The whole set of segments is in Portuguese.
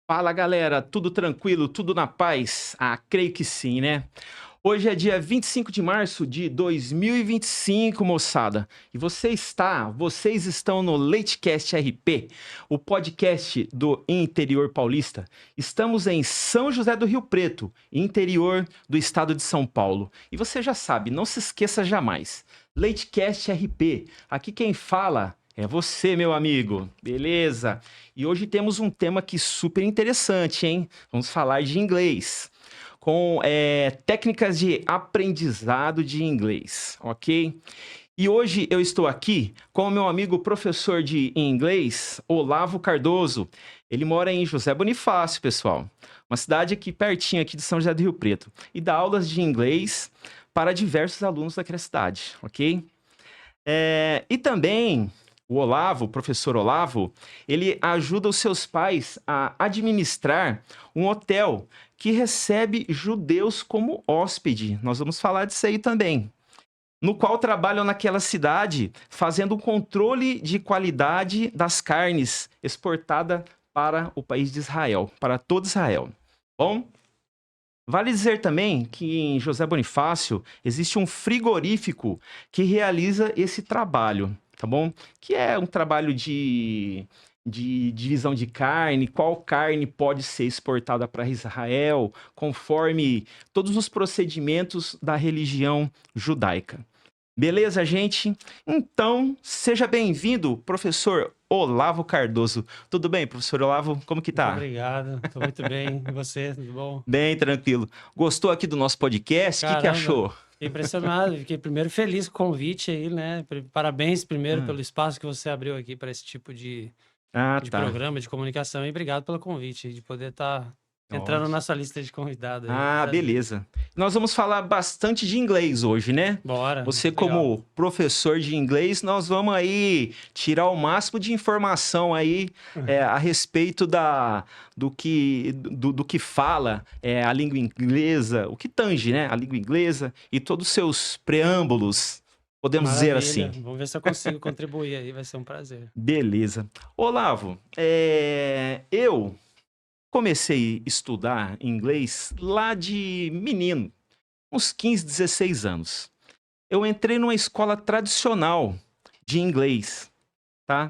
Fala galera, tudo tranquilo, tudo na paz? Ah, creio que sim, né? Hoje é dia 25 de março de 2025, moçada. E vocês estão no Leitecast RP, o podcast do interior paulista. Estamos em São José do Rio Preto, interior do estado de São Paulo. E você já sabe, não se esqueça jamais. Leitecast RP, aqui quem fala é você, meu amigo. Beleza? E hoje temos um tema aqui super interessante, hein? Vamos falar de inglês com técnicas de aprendizado de inglês, ok? E hoje eu estou aqui com o meu amigo professor de inglês, Olavo Cardoso. Ele mora em José Bonifácio, pessoal, uma cidade aqui pertinho aqui de São José do Rio Preto, e dá aulas de inglês para diversos alunos daquela cidade, ok? E também o professor Olavo, ele ajuda os seus pais a administrar um hotel que recebe judeus como hóspede. Nós vamos falar disso aí também. No qual trabalham naquela cidade fazendo o controle de qualidade das carnes exportada para o país de Israel, para todo Israel. Bom, vale dizer também que em José Bonifácio existe um frigorífico que realiza esse trabalho, tá bom? Que é um trabalho de divisão de carne, qual carne pode ser exportada para Israel, conforme todos os procedimentos da religião judaica. Beleza, gente? Então, seja bem-vindo, professor Olavo Cardoso. Tudo bem, professor Olavo? Como que Muito tá? obrigado, tô muito bem. E você, tudo bom? Bem, tranquilo. Gostou aqui do nosso podcast? O que que Caramba, achou? fiquei impressionado, fiquei primeiro feliz com o convite aí, né? Parabéns primeiro Ah, pelo espaço que você abriu aqui para esse tipo de tá. programa, de comunicação, e obrigado pelo convite, de poder estar entrando Ótimo. na sua lista de convidados aí. Ah, Prazer. beleza. Nós vamos falar bastante de inglês hoje, né? Bora, Você, legal. como professor de inglês, nós vamos aí tirar o máximo de informação aí a respeito do que fala a língua inglesa, o que tange, né? A língua inglesa e todos os seus preâmbulos, podemos dizer Maravilha, assim. vamos ver se eu consigo contribuir aí, vai ser um prazer. Beleza. Olavo, eu comecei a estudar inglês lá de menino, uns 15, 16 anos. Eu entrei numa escola tradicional de inglês, tá?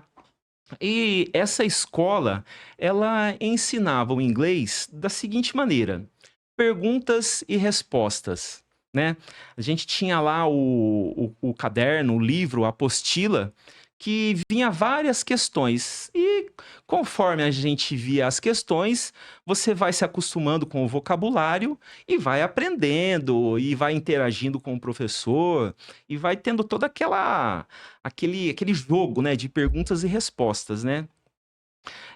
E essa escola, ela ensinava o inglês da seguinte maneira: perguntas e respostas, né? A gente tinha lá o caderno, o livro, a apostila, que vinha várias questões. E conforme a gente via as questões, você vai se acostumando com o vocabulário e vai aprendendo, e vai interagindo com o professor, e vai tendo toda aquele jogo, né, de perguntas e respostas, né?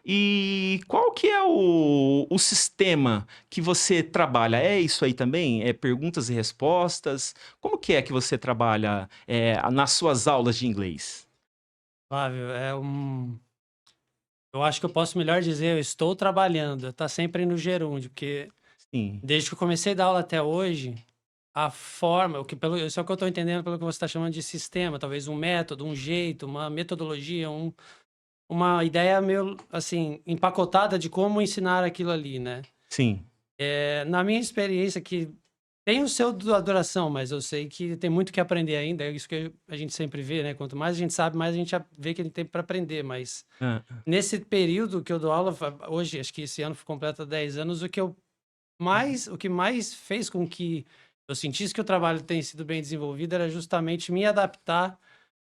E qual que é o sistema que você trabalha? É isso aí também? É perguntas e respostas? Como que é que você trabalha nas suas aulas de inglês? Flávio, eu acho que eu posso melhor dizer, eu estou trabalhando, tá sempre no gerúndio, porque Sim, desde que eu comecei a dar aula até hoje, a forma, isso é o que eu estou entendendo pelo que você está chamando de sistema, talvez um método, um jeito, uma metodologia, uma ideia meio, assim, empacotada de como ensinar aquilo ali, né? sim, Na minha experiência, que tem o seu duração, mas eu sei que tem muito que aprender ainda, é isso que a gente sempre vê, né? Quanto mais a gente sabe, mais a gente vê que a gente tem para aprender, mas ah, nesse período que eu dou aula, hoje, acho que esse ano completa 10 anos, o que mais fez com que eu sentisse que o trabalho tem sido bem desenvolvido era justamente me adaptar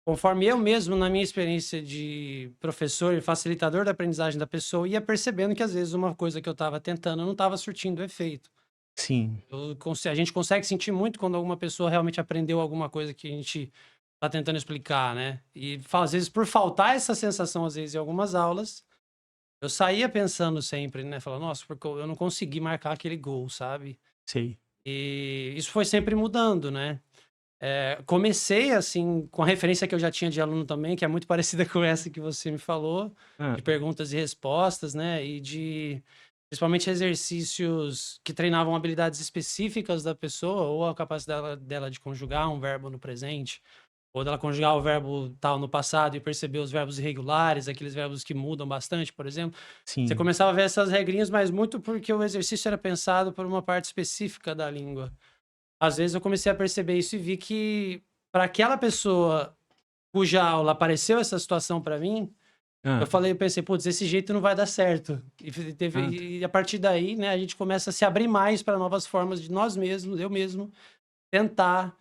conforme eu mesmo, na minha experiência de professor e facilitador da aprendizagem da pessoa, ia percebendo que às vezes uma coisa que eu estava tentando não estava surtindo efeito. sim, A gente consegue sentir muito quando alguma pessoa realmente aprendeu alguma coisa que a gente está tentando explicar, né? E às vezes, por faltar essa sensação, às vezes, em algumas aulas, eu saía pensando sempre, né? Falando, nossa, porque eu não consegui marcar aquele gol, sabe? sei. E isso foi sempre mudando, né? Comecei, assim, com a referência que eu já tinha de aluno também, que é muito parecida com essa que você me falou, Ah, de perguntas e respostas, né? E de, principalmente, exercícios que treinavam habilidades específicas da pessoa ou a capacidade dela de conjugar um verbo no presente. ou dela conjugar o verbo tal no passado e perceber os verbos irregulares, aqueles verbos que mudam bastante, por exemplo. Você Sim. começava a ver essas regrinhas, mas muito porque o exercício era pensado por uma parte específica da língua. Às vezes eu comecei a perceber isso e vi que para aquela pessoa cuja aula apareceu essa situação para mim, Hã. eu pensei: "Putz, desse jeito não vai dar certo". Ah, tá. E a partir daí, né, a gente começa a se abrir mais para novas formas de nós mesmos, eu mesmo, tentar,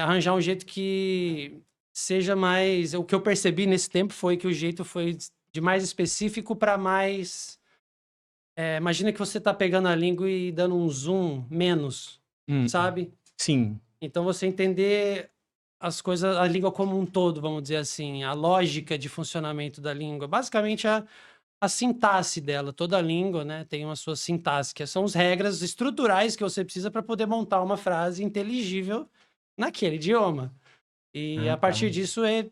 arranjar um jeito que seja mais o que eu percebi nesse tempo foi que o jeito foi de mais específico para mais, imagina que você tá pegando a língua e dando um zoom menos, Hum. sabe? Sim. Então você entender as coisas, a língua como um todo, vamos dizer assim, a lógica de funcionamento da língua, basicamente a sintaxe dela, toda a língua, né, tem uma sua sintaxe, que são as regras estruturais que você precisa para poder montar uma frase inteligível naquele idioma. E Ah, a tá. partir disso é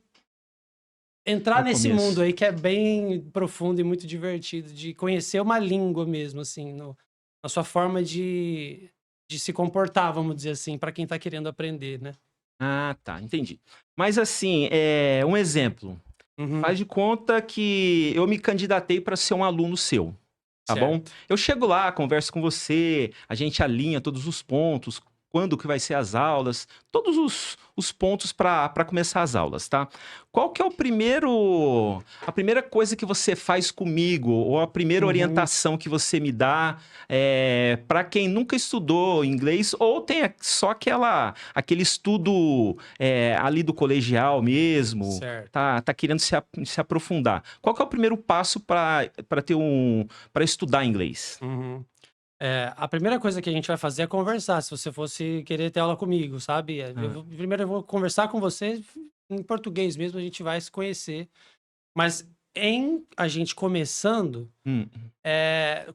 entrar No nesse mundo começo. aí que é bem profundo e muito divertido, de conhecer uma língua mesmo, assim, na sua forma de se comportar, vamos dizer assim, para quem tá querendo aprender, né? Ah, tá, entendi. Mas assim, um exemplo, Uhum, faz de conta que eu me candidatei para ser um aluno seu. Tá bom? certo. Eu chego lá, converso com você, a gente alinha todos os pontos, quando que vai ser as aulas, todos os pontos para começar as aulas, tá? Qual que é a primeira coisa que você faz comigo, ou a primeira Uhum, orientação que você me dá para quem nunca estudou inglês, ou tem só aquele estudo ali do colegial mesmo, certo. tá querendo se aprofundar. Qual que é o primeiro passo para ter para estudar inglês? Uhum. A primeira coisa que a gente vai fazer é conversar, se você fosse querer ter aula comigo, sabe? Hã. Primeiro eu vou conversar com você em português mesmo, a gente vai se conhecer. Mas em a gente começando, Hum.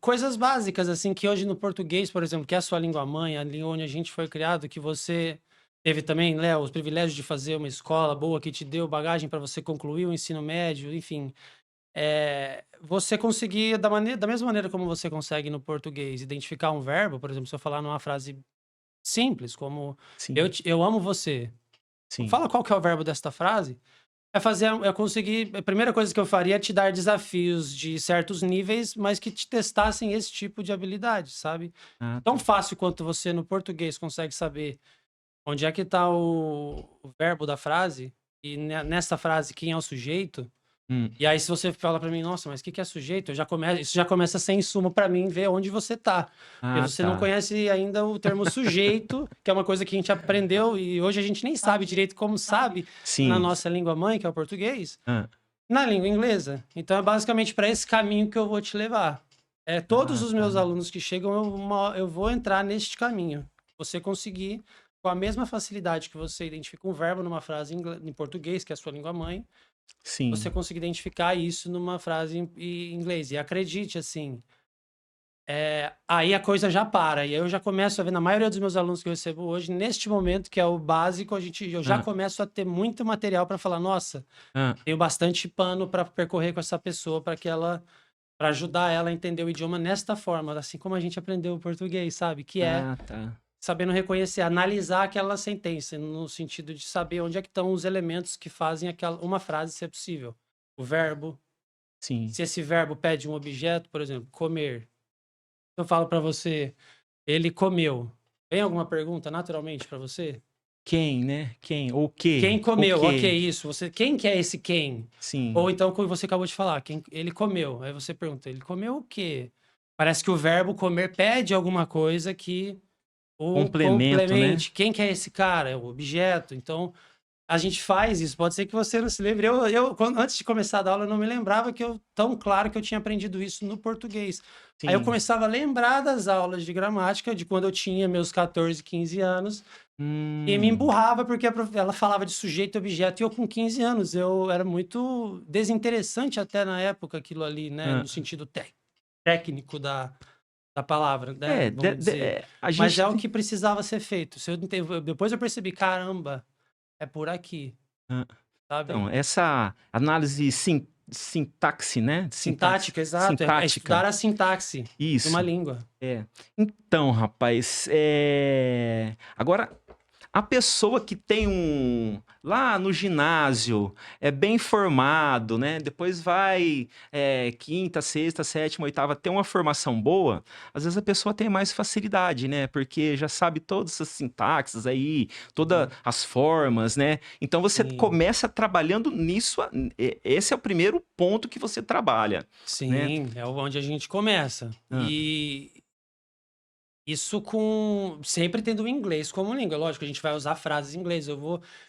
coisas básicas, assim, que hoje no português, por exemplo, que é a sua língua mãe, a língua onde a gente foi criado, que você teve também, né, os privilégios de fazer uma escola boa que te deu bagagem para você concluir o ensino médio, enfim. Você conseguir, da mesma maneira como você consegue no português identificar um verbo, por exemplo, se eu falar numa frase simples, como Sim, eu amo você. sim. Fala qual que é o verbo desta frase. É conseguir, a primeira coisa que eu faria é te dar desafios de certos níveis, mas que te testassem esse tipo de habilidade, sabe. Ah, Tão tá. fácil quanto você no português consegue saber onde é que tá o verbo da frase, e nessa frase quem é o sujeito, Hum. e aí se você fala pra mim: "Nossa, mas o que que é sujeito?", isso já começa a ser insumo pra mim ver onde você tá. Porque Ah, você não tá. conhece ainda o termo sujeito, que é uma coisa que a gente aprendeu e hoje a gente nem sabe direito como sabe na Sim. nossa língua mãe, que é o português, Hã. na língua inglesa. Então é basicamente para esse caminho que eu vou te levar. Todos Ah, os tá. meus alunos que chegam, eu vou entrar neste caminho. Você conseguir, com a mesma facilidade que você identifica um verbo numa frase em português, que é a sua língua mãe, você Sim. conseguir identificar isso numa frase em inglês. E acredite, assim, aí a coisa já para. E aí eu já começo a ver, na maioria dos meus alunos que eu recebo hoje, neste momento, que é o básico, eu já Hã. começo a ter muito material para falar, nossa, Hã. tenho bastante pano para percorrer com essa pessoa para ajudar ela a entender o idioma nesta forma, assim como a gente aprendeu o português, sabe? Que é Ah, tá. sabendo reconhecer, analisar aquela sentença, no sentido de saber onde é que estão os elementos que fazem uma frase ser possível. O verbo, Sim. se esse verbo pede um objeto, por exemplo, comer. Eu falo para você, ele comeu. Vem alguma pergunta naturalmente para você? Quem, né? Quem? Ou que? Quem O comeu? Ok, quê? isso. Quem que é esse quem? Ou Sim. então, como você acabou de falar, quem ele comeu. Aí você pergunta, ele comeu o quê? Parece que o verbo comer pede alguma coisa que o Complemento, né? complemente. Quem que é esse cara? É o objeto. Então, a gente faz isso. Pode ser que você não se lembre. Antes de começar a dar aula, eu não me lembrava tão claro que eu tinha aprendido isso no português. Aí eu Sim. começava a lembrar das aulas de gramática de quando eu tinha meus 14, 15 anos e me Hum. emburrava, porque ela falava de sujeito e objeto, e eu com 15 anos, eu era muito desinteressante até na época aquilo ali, né, Hã. no sentido técnico da palavra, né, É, vamos dizer. a Mas gente é o tem que precisava ser feito. Se eu ente Depois eu percebi: "Caramba, é por aqui", hã. sabe. Então, essa análise sintaxe, né? Sintaxe. Sintática, exato, é Sintática. estudar a sintaxe de uma Isso. língua. É. Então, rapaz, agora A pessoa que tem lá no ginásio, é bem formado, né? Depois vai quinta, sexta, sétima, oitava, ter uma formação boa, às vezes a pessoa tem mais facilidade, né? Porque já sabe todas as sintaxes aí, todas Sim, as formas, né? Então você sim. começa trabalhando nisso, esse é o primeiro ponto que você trabalha, né? Sim, é onde a gente começa. Ah, E isso com sempre tendo o inglês como língua. Lógico, a gente vai usar frases em inglês.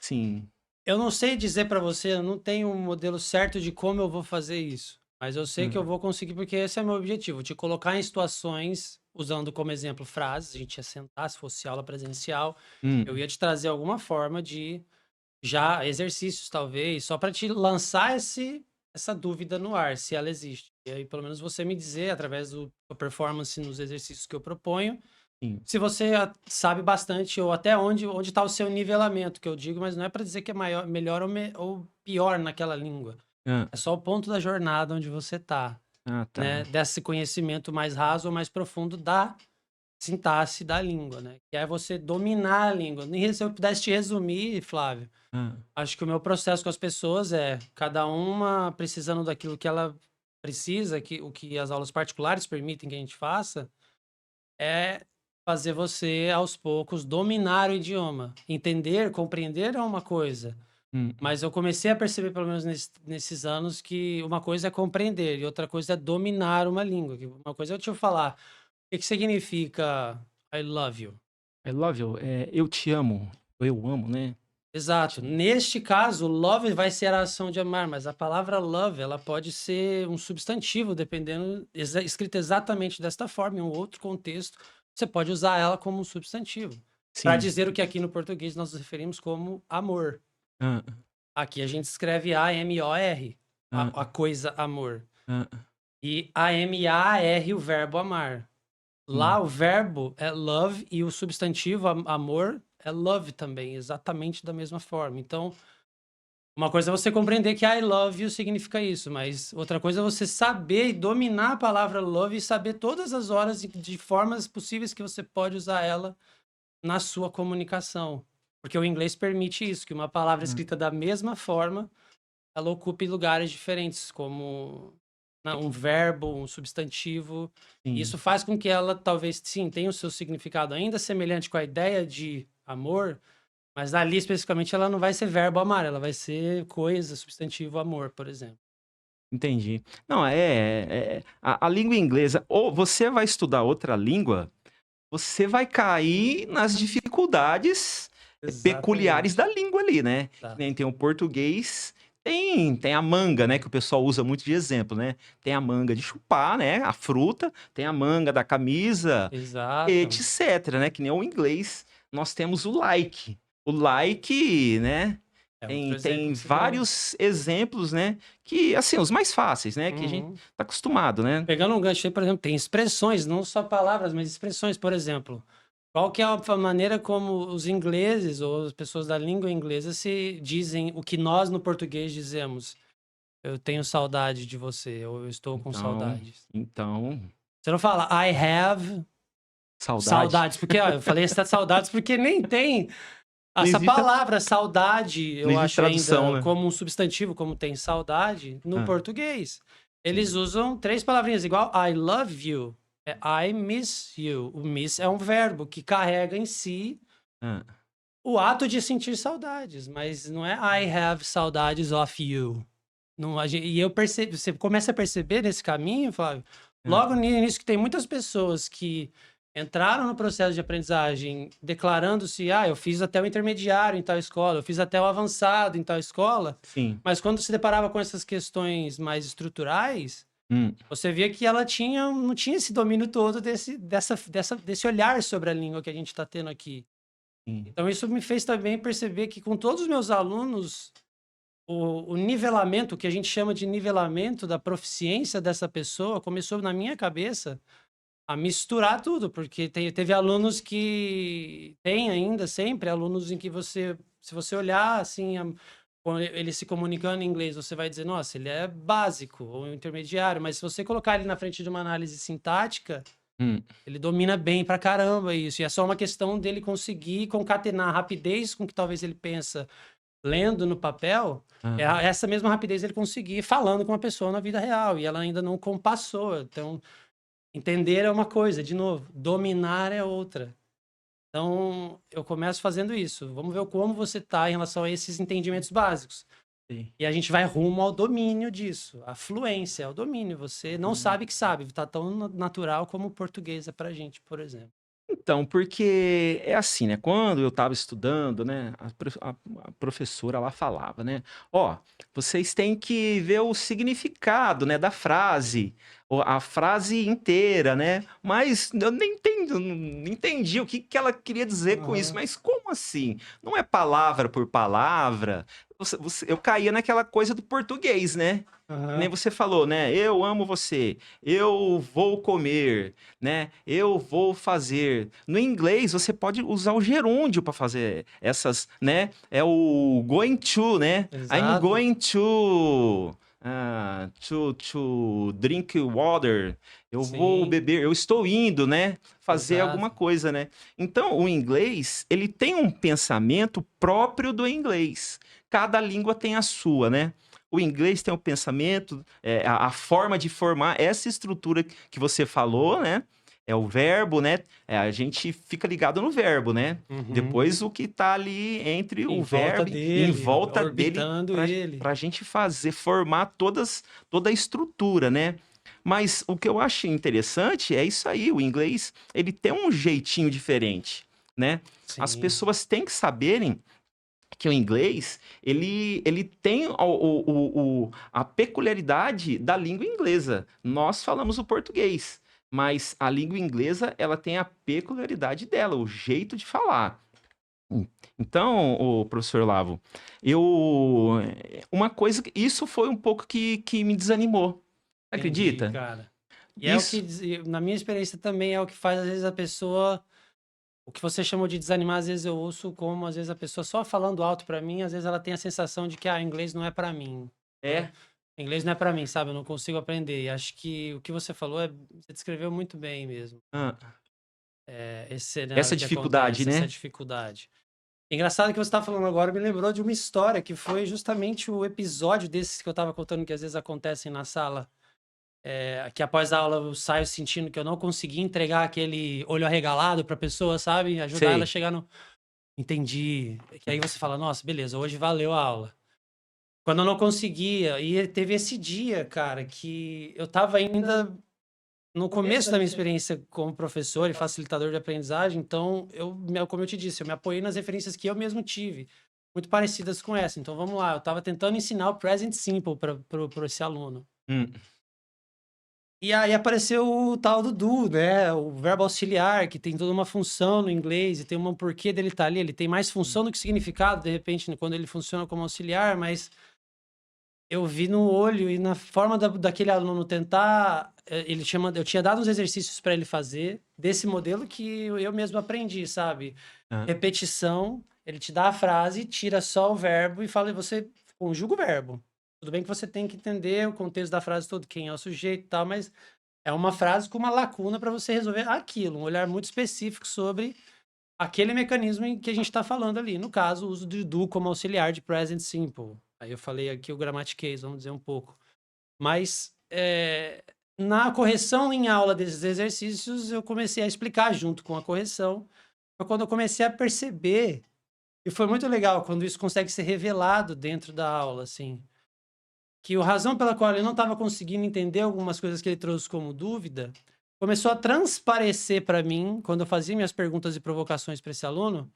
sim. Eu não sei dizer pra você, eu não tenho um modelo certo de como eu vou fazer isso, mas eu sei que eu Hum, vou conseguir porque esse é meu objetivo, te colocar em situações, usando como exemplo frases, a gente ia sentar, se fosse aula presencial, eu hum, ia te trazer alguma forma de já exercícios talvez, só para te lançar essa dúvida no ar, se ela existe. E aí pelo menos você me dizer através do da performance nos exercícios que eu proponho, sim. se você sabe bastante ou até onde está o seu nivelamento, que eu digo, mas não é para dizer que é maior, melhor ou pior naquela língua. Ah, É só o ponto da jornada onde você está, ah, né? tá. Desse conhecimento mais raso ou mais profundo da sintaxe da língua, né? Que é você dominar a língua. Nem se eu pudesse te resumir, Flávio, Ah, acho que o meu processo com as pessoas é cada uma precisando daquilo que ela precisa, o que as aulas particulares permitem que a gente faça, é fazer você, aos poucos, dominar o idioma. Entender, compreender é uma coisa, hum, mas eu comecei a perceber, pelo menos nesses anos, que uma coisa é compreender e outra coisa é dominar uma língua. Uma coisa é eu te falar, o que que significa I love you? I love you. Eu te amo. Eu amo, né? Exato. Neste caso, love vai ser a ação de amar, mas a palavra love, ela pode ser um substantivo, dependendo, escrita exatamente desta forma, em um outro contexto, você pode usar ela como um substantivo, para Sim. dizer o que aqui no português nós nos referimos como amor. Ah, Aqui a gente escreve A-M-O-R, ah, a coisa amor, ah, e A-M-A-R, o verbo amar. sim. Lá o verbo é love e o substantivo amor é love também, exatamente da mesma forma. Então, uma coisa é você compreender que I love you significa isso, mas outra coisa é você saber e dominar a palavra love e saber todas as horas de formas possíveis que você pode usar ela na sua comunicação. Porque o inglês permite isso, que uma palavra Ah, escrita da mesma forma, ela ocupe lugares diferentes, como um verbo, um substantivo. sim. Isso faz com que ela talvez, sim, tenha o seu significado ainda semelhante com a ideia de amor, mas ali especificamente ela não vai ser verbo amar, ela vai ser coisa, substantivo amor, por exemplo. Entendi. Não, a língua inglesa, ou você vai estudar outra língua, você vai cair nas dificuldades peculiares Exatamente. da língua ali, né? Que Tá. nem tem o português, tem a manga, né? Que o pessoal usa muito de exemplo, né? Tem a manga de chupar, né? A fruta, tem a manga da camisa, Exato. etc, né? Que nem o inglês, nós temos o like. O like, né? É outro exemplo Tem que você deu. vários exemplos, né? Que, assim, os mais fáceis, né? Que a gente Uhum. tá acostumado, né? Pegando um gancho aí, por exemplo, tem expressões, não só palavras, mas expressões, por exemplo. Qual que é a maneira como os ingleses ou as pessoas da língua inglesa se dizem o que nós no português dizemos? Eu tenho saudade de você, ou eu estou com Então, saudades. então, Você não fala I have saudade. saudades, porque ó, eu falei essa saudades porque nem tem Não essa existe, palavra saudade, não eu existe acho tradução, ainda né? como um substantivo, como tem saudade, no Ah, português. Eles sim. usam três palavrinhas, igual I love you, é I miss you. O miss é um verbo que carrega em si Ah, o ato de sentir saudades, mas não é I have saudades of you. Não, e eu percebo, você começa a perceber nesse caminho, Flávio, ah, logo no início que tem muitas pessoas que entraram no processo de aprendizagem declarando-se, eu fiz até o intermediário em tal escola, eu fiz até o avançado em tal escola, sim. mas quando se deparava com essas questões mais estruturais, Hum, você via que ela não tinha esse domínio todo desse olhar sobre a língua que a gente está tendo aqui. sim. Então isso me fez também perceber que com todos os meus alunos o nivelamento, o que a gente chama de nivelamento da proficiência dessa pessoa, começou na minha cabeça a misturar tudo, porque teve alunos que tem ainda sempre alunos em que você, se você olhar assim, com ele se comunicando em inglês, você vai dizer, nossa, ele é básico ou intermediário, mas se você colocar ele na frente de uma análise sintática, Hum. Ele domina bem pra caramba isso. E é só uma questão dele conseguir concatenar a rapidez com que talvez ele pensa lendo no papel, Aham. essa mesma rapidez ele conseguir falando com uma pessoa na vida real. E ela ainda não compassou. Então, entender é uma coisa, de novo, dominar é outra. Então, eu começo fazendo isso. Vamos ver como você está em relação a esses entendimentos básicos. Sim. E a gente vai rumo ao domínio disso. A fluência, é o domínio. Você não sabe que sabe. Tá tão natural como o português é pra gente, por exemplo. Então, porque é assim, né, quando eu estava estudando, né, a professora lá falava, né: "Ó, vocês têm que ver o significado, né, da frase, ou a frase inteira, né". Mas eu nem entendo não entendi o que que ela queria dizer com isso, Aham. mas como assim? Não é palavra por palavra? Eu caía naquela coisa do português, né. Que nem Aham. você falou, né, "Eu amo você", "Eu vou comer", né, "Eu vou fazer". No inglês, você pode usar o gerúndio para fazer essas, né, é o going to, né, "I'm Exato. going to, to drink water", eu vou Sim, beber, eu estou indo, né, fazer alguma exato. coisa, né. Então, o inglês, ele tem um pensamento próprio do inglês. Cada língua tem a sua, né. O inglês tem o pensamento, a forma de formar essa estrutura que você falou, né, é o verbo, né, a gente fica ligado no verbo, né. Uhum. Depois o que tá ali entre Em o volta verbo e em dele, volta dele orbitando para ele. a gente formar toda a estrutura, né. Mas o que eu acho interessante é isso aí, o inglês, ele tem um jeitinho diferente, né. As Sim. pessoas têm que saberem que o inglês, ele tem a peculiaridade da língua inglesa. Nós falamos o português, mas a língua inglesa, ela tem a peculiaridade dela, o jeito de falar. Hum. Então, o professor Lavo, uma coisa que isso foi um pouco que me desanimou, Entendi, acredita? cara. E é o que, Isso na minha experiência também, é o que faz, às vezes, a pessoa. O que você chamou de desanimar, às vezes eu ouço como, às vezes, a pessoa só falando alto pra mim, às vezes ela tem a sensação de que, inglês não é pra mim. é Inglês não é pra mim, sabe? Eu não consigo aprender. E acho que o que você falou, você descreveu muito bem mesmo. hã, Esse cenário essa que dificuldade, acontece, essa né? dificuldade. Engraçado que você tá falando agora, me lembrou de uma história que foi justamente o episódio desses que eu tava contando que às vezes acontecem na sala. Que após a aula eu saio sentindo que eu não consegui entregar aquele olho arregalado pra pessoa, sabe? Ajudar ela a Sei. chegar no entendi. Que aí você fala: "Nossa, beleza, hoje valeu a aula". Quando eu não conseguia, e teve esse dia, cara, que eu estava ainda no começo da minha experiência como professor e facilitador de aprendizagem, então como eu te disse, eu me apoiei nas referências que eu mesmo tive, muito parecidas com essa. Então vamos lá, eu estava tentando ensinar o present simple para esse aluno. Hum, E aí apareceu o tal do do, né, o verbo auxiliar, que tem toda uma função no inglês e tem um porquê dele estar ali. Ele tem mais função do que significado, de repente, quando ele funciona como auxiliar, mas eu vi no olho e na forma daquele aluno tentar, eu tinha dado uns exercícios para ele fazer desse modelo que eu mesmo aprendi, sabe? hã, Repetição, ele te dá a frase, tira só o verbo e fala, e você conjuga o verbo. Tudo bem que você tem que entender o contexto da frase todo, quem é o sujeito e tal, mas é uma frase com uma lacuna para você resolver aquilo, um olhar muito específico sobre aquele mecanismo em que a gente está falando ali. No caso, o uso do do como auxiliar de present simple. Aí eu falei aqui o grammatiquês, vamos dizer um pouco. Mas na correção em aula desses exercícios, eu comecei a explicar junto com a correção. Foi quando eu comecei a perceber, e foi muito legal quando isso consegue ser revelado dentro da aula, assim, que a razão pela qual ele não estava conseguindo entender algumas coisas que ele trouxe como dúvida começou a transparecer para mim, quando eu fazia minhas perguntas e provocações para esse aluno,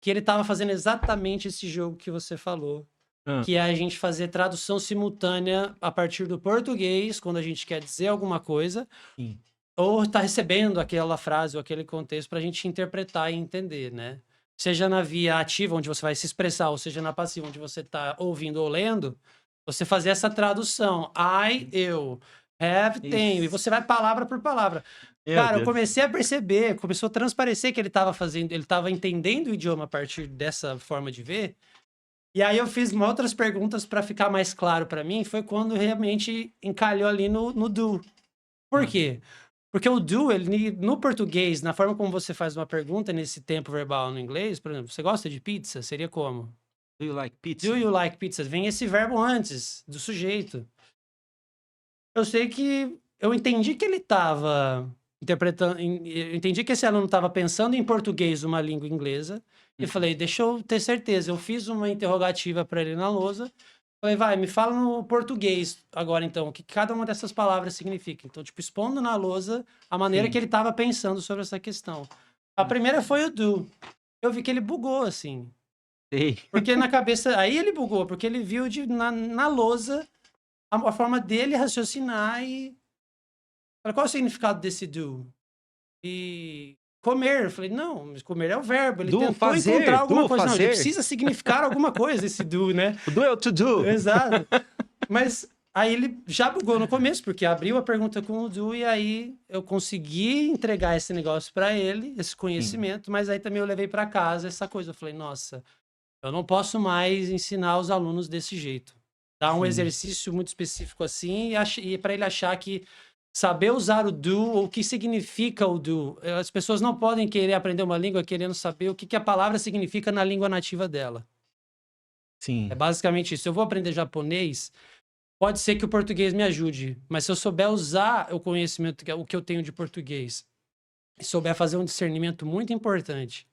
que ele estava fazendo exatamente esse jogo que você falou, hã, que é a gente fazer tradução simultânea a partir do português, quando a gente quer dizer alguma coisa, sim. ou está recebendo aquela frase ou aquele contexto para a gente interpretar e entender, né? Seja na via ativa, onde você vai se expressar, ou seja na passiva, onde você está ouvindo ou lendo, você fazer essa tradução. I, eu. Have, tenho. E Isso. você vai palavra por palavra. Meu Cara, eu Deus. comecei a perceber, começou a transparecer que ele estava fazendo, ele estava entendendo o idioma a partir dessa forma de ver. E aí eu fiz outras perguntas para ficar mais claro para mim, foi quando realmente encalhou ali no do. Por Hã, quê? Porque o do, ele, no português, na forma como você faz uma pergunta nesse tempo verbal no inglês, por exemplo, você gosta de pizza? Seria como? Do you like pizza? Do you like pizza? Vem esse verbo antes do sujeito. Eu sei que eu entendi que ele estava interpretando, eu entendi que esse aluno estava pensando em português, uma língua inglesa, e falei, deixa eu ter certeza. Eu fiz uma interrogativa para ele na lousa. Falei, vai, me fala no português agora então, o que cada uma dessas palavras significa. Então, tipo, expondo na lousa a maneira Sim. que ele estava pensando sobre essa questão. A primeira foi o do. Eu vi que ele bugou, assim. Sei. Porque na cabeça. Aí ele bugou, porque ele viu na lousa a forma dele raciocinar e. Falei, qual é o significado desse do? E. Comer. Eu falei, não, mas comer é o verbo. Ele Do, tentou fazer, encontrar alguma do, coisa. Não, ele fazer. precisa significar alguma coisa, esse do, né? O do é o to do. Exato. Mas aí ele já bugou no começo, porque abriu a pergunta com o do, e aí eu consegui entregar esse negócio para ele, esse conhecimento, mas aí também eu levei para casa essa coisa. Eu falei, nossa, eu não posso mais ensinar os alunos desse jeito. Dar um Sim. exercício muito específico assim, e para ele achar que saber usar o do, o que significa o do. As pessoas não podem querer aprender uma língua querendo saber o que a palavra significa na língua nativa dela. Sim. É basicamente isso. Se eu vou aprender japonês, pode ser que o português me ajude, mas se eu souber usar o conhecimento, o que eu tenho de português, e souber fazer um discernimento muito importante,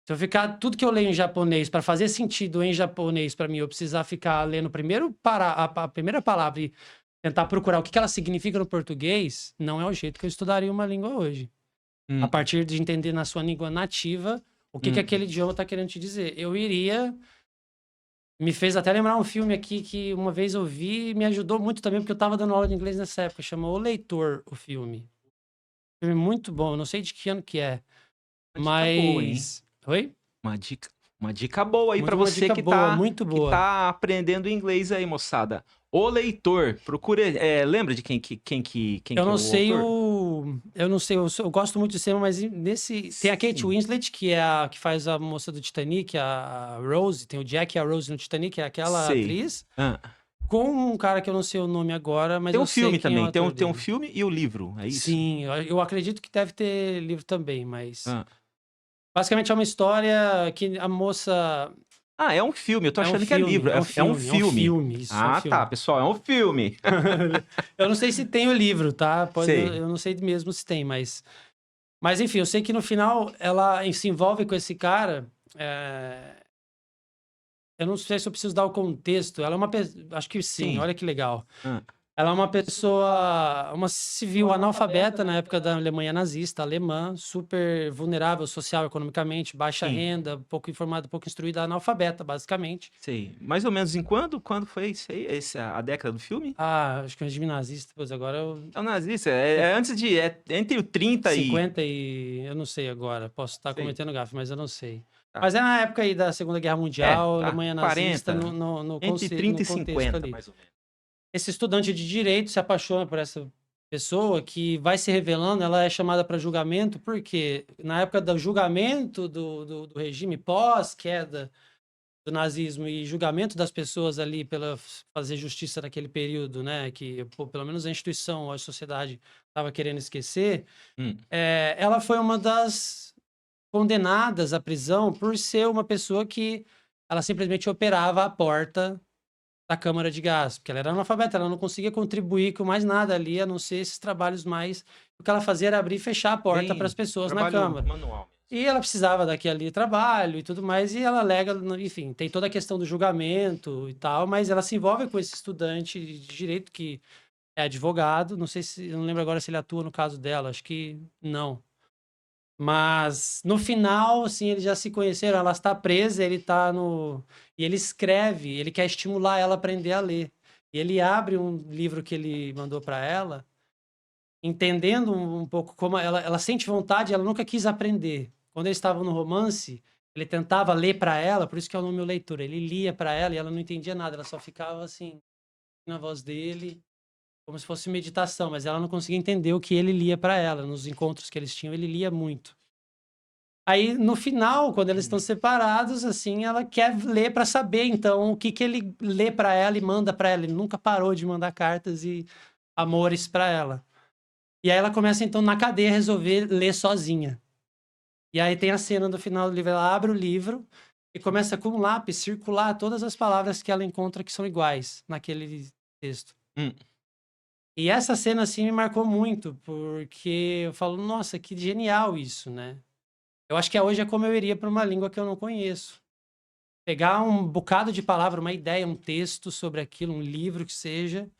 se eu ficar tudo que eu leio em japonês para fazer sentido em japonês para mim, eu precisar ficar lendo primeiro a primeira palavra e tentar procurar o que ela significa no português, não é o jeito que eu estudaria uma língua hoje. A partir de entender na sua língua nativa o que aquele idioma está querendo te dizer. Eu iria. Me fez até lembrar um filme aqui que uma vez eu vi e me ajudou muito também, porque eu estava dando aula de inglês nessa época. Chama O Leitor, o filme. Filme muito bom, eu não sei de que ano que é. Uma dica boa, hein? Mas. Oi? Uma dica boa aí Muito pra uma você dica que boa, tá, muito que boa. tá aprendendo inglês aí, moçada. O Leitor. Procure. Lembra de quem que Eu é não o sei autor? Eu não sei, eu gosto muito de cinema, mas nesse. Tem a Kate Sim. Winslet, que é a que faz a moça do Titanic, a Rose, tem o Jack e a Rose no Titanic, é aquela Sei. atriz, Ah, com um cara que eu não sei o nome agora, mas tem um eu sei filme quem é o também. Tem ator um dele. filme e o livro. É isso? Sim, eu acredito que deve ter livro também, mas. Ah. Basicamente é uma história que a moça. Ah, é um filme. Eu tô É um achando que é filme, livro. é um É um filme, é um filme. filme, isso, é um Ah, filme. tá, pessoal. É um filme. Eu não sei se tem o livro, tá? Sei. Eu não sei mesmo se tem, mas. Mas enfim, eu sei que no final ela se envolve com esse cara. Eu não sei se eu preciso dar o contexto. Ela é uma pessoa. Acho que sim, Sim. olha que legal. Ah. Ela é uma pessoa, uma civil analfabeta na época da Alemanha nazista, alemã, super vulnerável social, economicamente, baixa Sim. renda, pouco informada, pouco instruída, analfabeta, basicamente. Sei. Mais ou menos em quando? Quando foi isso aí? A década do filme? Ah, acho que é um regime nazista, pois agora eu... É o nazista. É antes de. É entre o 30 e. 50 e... eu não sei agora, posso estar Sei. cometendo gafe, mas eu não sei. Tá. Mas é na época aí da Segunda Guerra Mundial, Tá. Alemanha nazista, 40. no Entre 30 e contexto 50, ali. mais ou menos. Esse estudante de direito se apaixona por essa pessoa que vai se revelando, ela é chamada para julgamento, porque na época do julgamento do regime pós-queda do nazismo e julgamento das pessoas ali pela fazer justiça naquele período, né, que pelo menos a instituição, a sociedade estava querendo esquecer, ela foi uma das condenadas à prisão por ser uma pessoa que ela simplesmente operava a porta da câmara de gás, porque ela era analfabeta, ela não conseguia contribuir com mais nada ali, a não ser esses trabalhos mais... O que ela fazia era abrir e fechar a porta para as pessoas na Trabalho câmara. manual. E ela precisava daquele trabalho e tudo mais, e ela alega, enfim, tem toda a questão do julgamento e tal, mas ela se envolve com esse estudante de direito que é advogado, não sei se, eu não lembro agora se ele atua no caso dela, acho que não. Mas no final, assim, eles já se conheceram, ela está presa, ele está no... E ele escreve, ele quer estimular ela a aprender a ler. E ele abre um livro que ele mandou para ela, entendendo um pouco como ela sente vontade, ela nunca quis aprender. Quando eles estavam no romance, ele tentava ler para ela, por isso que é o nome O Leitor. Ele lia para ela e ela não entendia nada, ela só ficava assim, na voz dele, como se fosse meditação, mas ela não conseguia entender o que ele lia para ela. Nos encontros que eles tinham, ele lia muito. Aí, no final, quando eles estão separados, assim, ela quer ler para saber, então, o que ele lê para ela e manda para ela. Ele nunca parou de mandar cartas e amores para ela. E aí ela começa, então, na cadeia, a resolver ler sozinha. E aí tem a cena do final do livro, ela abre o livro e começa com um lápis circular todas as palavras que ela encontra que são iguais naquele texto. Hum. E essa cena, assim, me marcou muito, porque eu falo, nossa, que genial isso, né? Eu acho que hoje é como eu iria para uma língua que eu não conheço. Pegar um bocado de palavra, uma ideia, um texto sobre aquilo, um livro que seja,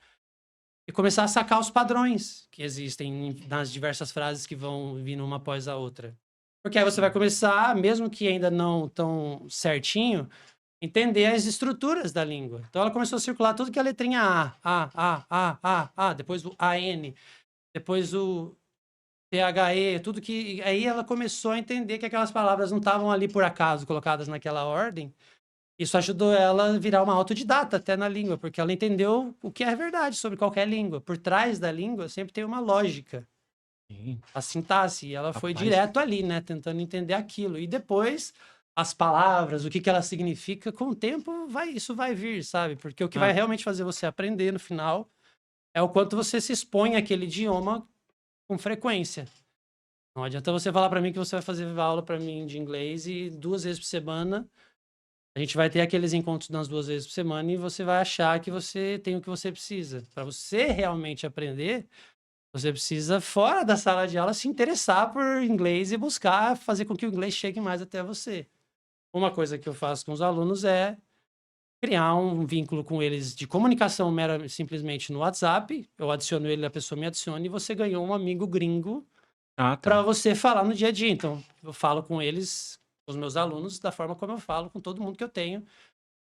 e começar a sacar os padrões que existem nas diversas frases que vão vindo uma após a outra. Porque aí você vai começar, mesmo que ainda não tão certinho, entender as estruturas da língua. Então ela começou a circular tudo que é a letrinha A, depois o AN, depois o THE, tudo que... Aí ela começou a entender que aquelas palavras não estavam ali por acaso, colocadas naquela ordem. Isso ajudou ela a virar uma autodidata até na língua, porque ela entendeu o que é verdade sobre qualquer língua. Por trás da língua sempre tem uma lógica, Sim. a sintaxe. E ela foi Rapaz. direto ali, né? Tentando entender aquilo. E depois, as palavras, o que que ela significa, com o tempo, isso vai vir, sabe? Porque o que vai realmente fazer você aprender no final é o quanto você se expõe àquele idioma com frequência. Não adianta você falar para mim que você vai fazer aula para mim de inglês e 2 vezes por semana a gente vai ter aqueles encontros nas 2 vezes por semana e você vai achar que você tem o que você precisa. Para você realmente aprender, você precisa, fora da sala de aula, se interessar por inglês e buscar fazer com que o inglês chegue mais até você. Uma coisa que eu faço com os alunos é criar um vínculo com eles de comunicação mera simplesmente no WhatsApp. Eu adiciono ele, a pessoa me adiciona e você ganhou um amigo gringo Ah, para tá. você falar no dia a dia. Então, eu falo com eles, com os meus alunos, da forma como eu falo com todo mundo que eu tenho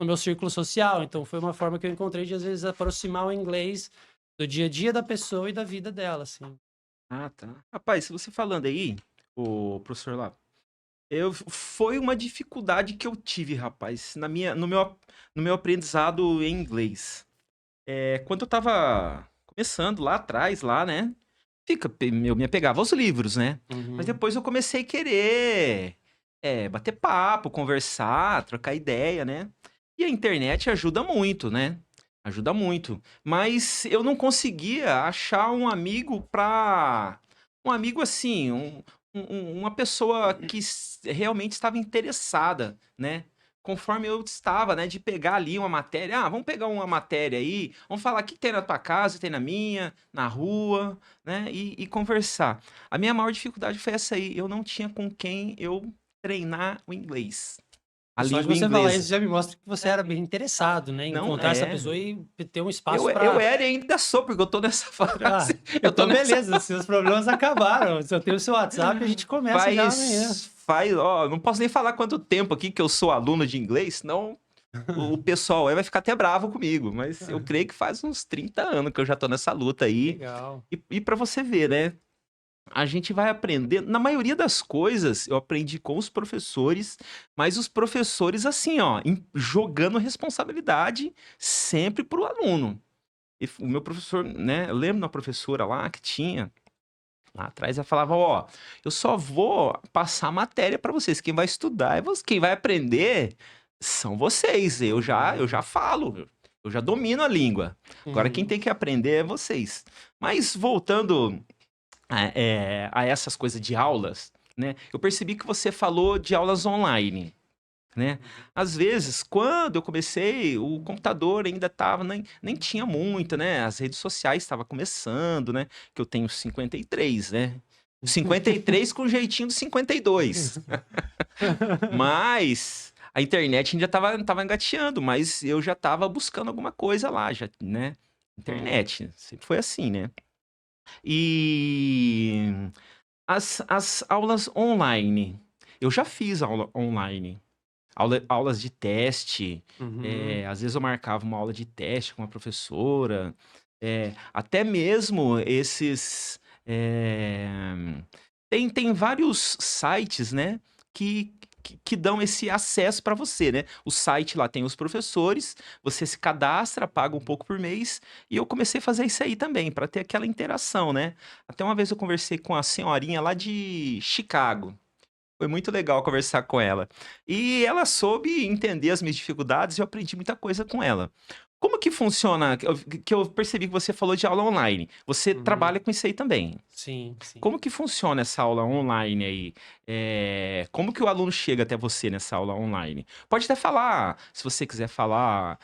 no meu círculo social. Então, foi uma forma que eu encontrei de, às vezes, aproximar o inglês do dia a dia da pessoa e da vida dela, assim. Ah, tá. Rapaz, se você falando aí, o professor lá, foi uma dificuldade que eu tive, rapaz, no meu aprendizado em inglês. Quando eu tava começando lá atrás, lá, né? Eu me apegava aos livros, né? Mas Uhum. depois eu comecei a querer bater papo, conversar, trocar ideia, né? E a internet ajuda muito, né? Ajuda muito. Mas eu não conseguia achar um amigo pra. Um amigo assim, uma pessoa que realmente estava interessada, né? Conforme eu estava, né? De pegar ali uma matéria. Ah, vamos pegar uma matéria aí, vamos falar o que tem na tua casa, tem na minha, na rua, né? E conversar. A minha maior dificuldade foi essa aí. Eu não tinha com quem eu treinar o inglês. A E só de língua você falar isso inglesa. já me mostra que você era bem interessado, né, em Não encontrar essa é. pessoa e ter um Eu, espaço eu para... era e ainda sou, porque eu tô nessa Ah, fase. Eu tô então nessa beleza, seus problemas acabaram. Se eu tenho o seu WhatsApp, a gente começa já amanhã. ó, não posso nem falar quanto tempo aqui que eu sou aluno de inglês, senão o pessoal aí vai ficar até bravo comigo, mas eu creio que faz uns 30 anos que eu já tô nessa luta aí. Legal. E para você ver, né? A gente vai aprender. Na maioria das coisas, eu aprendi com os professores, mas os professores, assim, ó, jogando responsabilidade sempre pro aluno. E o meu professor, né? Eu lembro da professora lá que tinha. Lá atrás ela falava, ó, eu só vou passar matéria para vocês. Quem vai estudar é você, quem vai aprender são vocês. Eu já falo, eu já domino a língua. Agora quem Uhum. tem que aprender é vocês. Mas voltando a essas coisas de aulas, né? Eu percebi que você falou de aulas online, né? Às vezes, quando eu comecei, o computador ainda tava, nem tinha muito, né? As redes sociais estavam começando, né? Que eu tenho 53, né? 53 com jeitinho do 52. Mas a internet ainda tava engateando, mas eu já tava buscando alguma coisa lá, já, né? Hum. Internet, sempre foi assim, né? E as aulas online. Eu já fiz aula online. Aulas de teste. Uhum. Às vezes eu marcava uma aula de teste com uma professora. Até mesmo esses. é, tem vários sites, né? Que dão esse acesso para você, né? O site lá tem os professores, você se cadastra, paga um pouco por mês, e eu comecei a fazer isso aí também, para ter aquela interação, né? Até uma vez eu conversei com a senhorinha lá de Chicago. Foi muito legal conversar com ela. E ela soube entender as minhas dificuldades e eu aprendi muita coisa com ela. Como que funciona? Que eu percebi que você falou de aula online. Você Uhum. trabalha com isso aí também. Sim, sim. Como que funciona essa aula online aí? Como que o aluno chega até você nessa aula online? Pode até falar, se você quiser falar,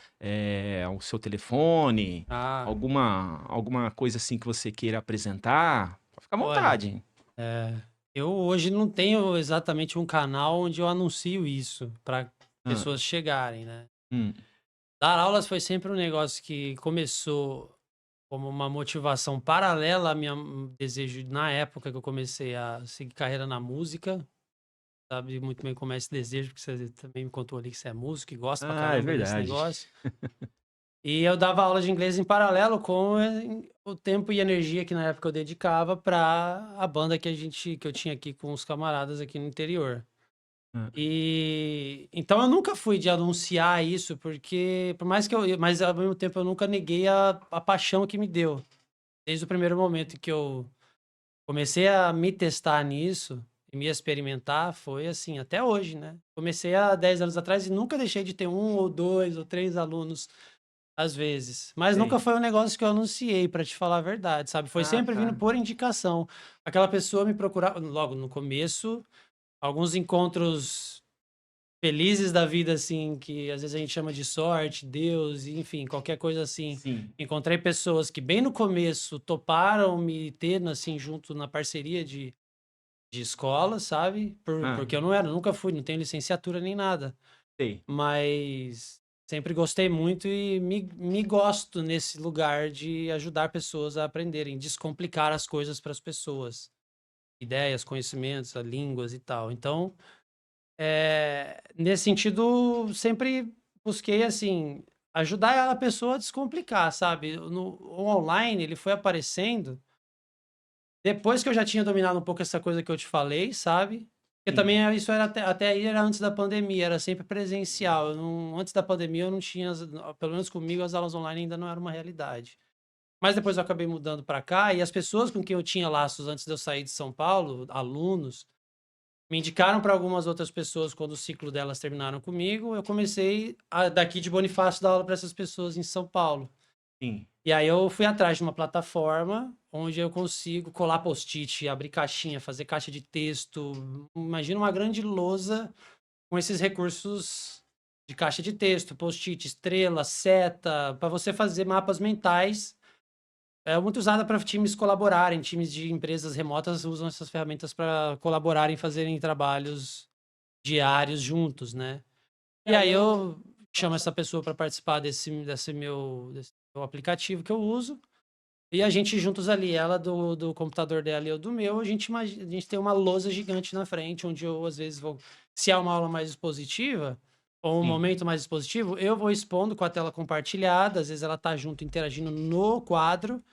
o seu telefone, Ah, alguma coisa assim que você queira apresentar, pode ficar à olha, vontade. eu hoje não tenho exatamente um canal onde eu anuncio isso para Hã, pessoas chegarem, né. hum, Dar aulas foi sempre um negócio que começou como uma motivação paralela a minha desejo na época que eu comecei a seguir carreira na música, sabe muito bem como é esse desejo, porque você também me contou ali que você é músico e gosta pra Ah, é caramba desse verdade. negócio. E eu dava aula de inglês em paralelo com, o tempo e energia que na época eu dedicava para a banda que eu tinha aqui com os camaradas aqui no interior. Hã, E então eu nunca fui de anunciar isso, porque por mais que mas ao mesmo tempo eu nunca neguei a paixão que me deu. Desde o primeiro momento que eu comecei a me testar nisso e me experimentar, foi assim até hoje, né. Comecei há 10 anos atrás e nunca deixei de ter um ou 2 ou 3 alunos às vezes, mas nunca sei. foi um negócio que eu anunciei, pra te falar a verdade, sabe, foi Ah, sempre vindo tá. por indicação. Aquela pessoa me procurava logo no começo, alguns encontros felizes da vida, assim, que às vezes a gente chama de sorte, Deus, enfim, qualquer coisa assim. Sim. Encontrei pessoas que bem no começo toparam me ter, assim, junto na parceria de escola, sabe, Ah, porque eu nunca fui, não tenho licenciatura nem nada. sei. Mas sempre gostei muito e me gosto nesse lugar de ajudar pessoas a aprenderem, descomplicar as coisas para as pessoas, ideias, conhecimentos, línguas e tal. Então, nesse sentido, sempre busquei, assim, ajudar a pessoa a descomplicar, sabe. O online, ele foi aparecendo depois que eu já tinha dominado um pouco essa coisa que eu te falei, sabe. Porque Sim. também isso era até aí era antes da pandemia, era sempre presencial, eu não antes da pandemia eu não tinha pelo menos comigo as aulas online ainda não era uma realidade. Mas depois eu acabei mudando para cá e as pessoas com quem eu tinha laços antes de eu sair de São Paulo, alunos, me indicaram para algumas outras pessoas quando o ciclo delas terminaram comigo, eu comecei daqui de Bonifácio dar aula para essas pessoas em São Paulo. Sim. E aí eu fui atrás de uma plataforma onde eu consigo colar post-it, abrir caixinha, fazer caixa de texto. Imagina uma grande lousa com esses recursos de caixa de texto, post-it, estrela, seta, para você fazer mapas mentais. É muito usada para times colaborarem, times de empresas remotas usam essas ferramentas para colaborarem, fazerem trabalhos diários juntos, né? E E aí aí eu eu chamo essa pessoa para participar desse meu aplicativo que eu uso. E a gente juntos ali, ela do computador dela e eu do meu, a gente tem uma lousa gigante na frente, onde eu às vezes vou se é uma aula mais expositiva, ou um sim. momento mais expositivo, eu vou expondo com a tela compartilhada, às vezes ela tá junto interagindo no quadro,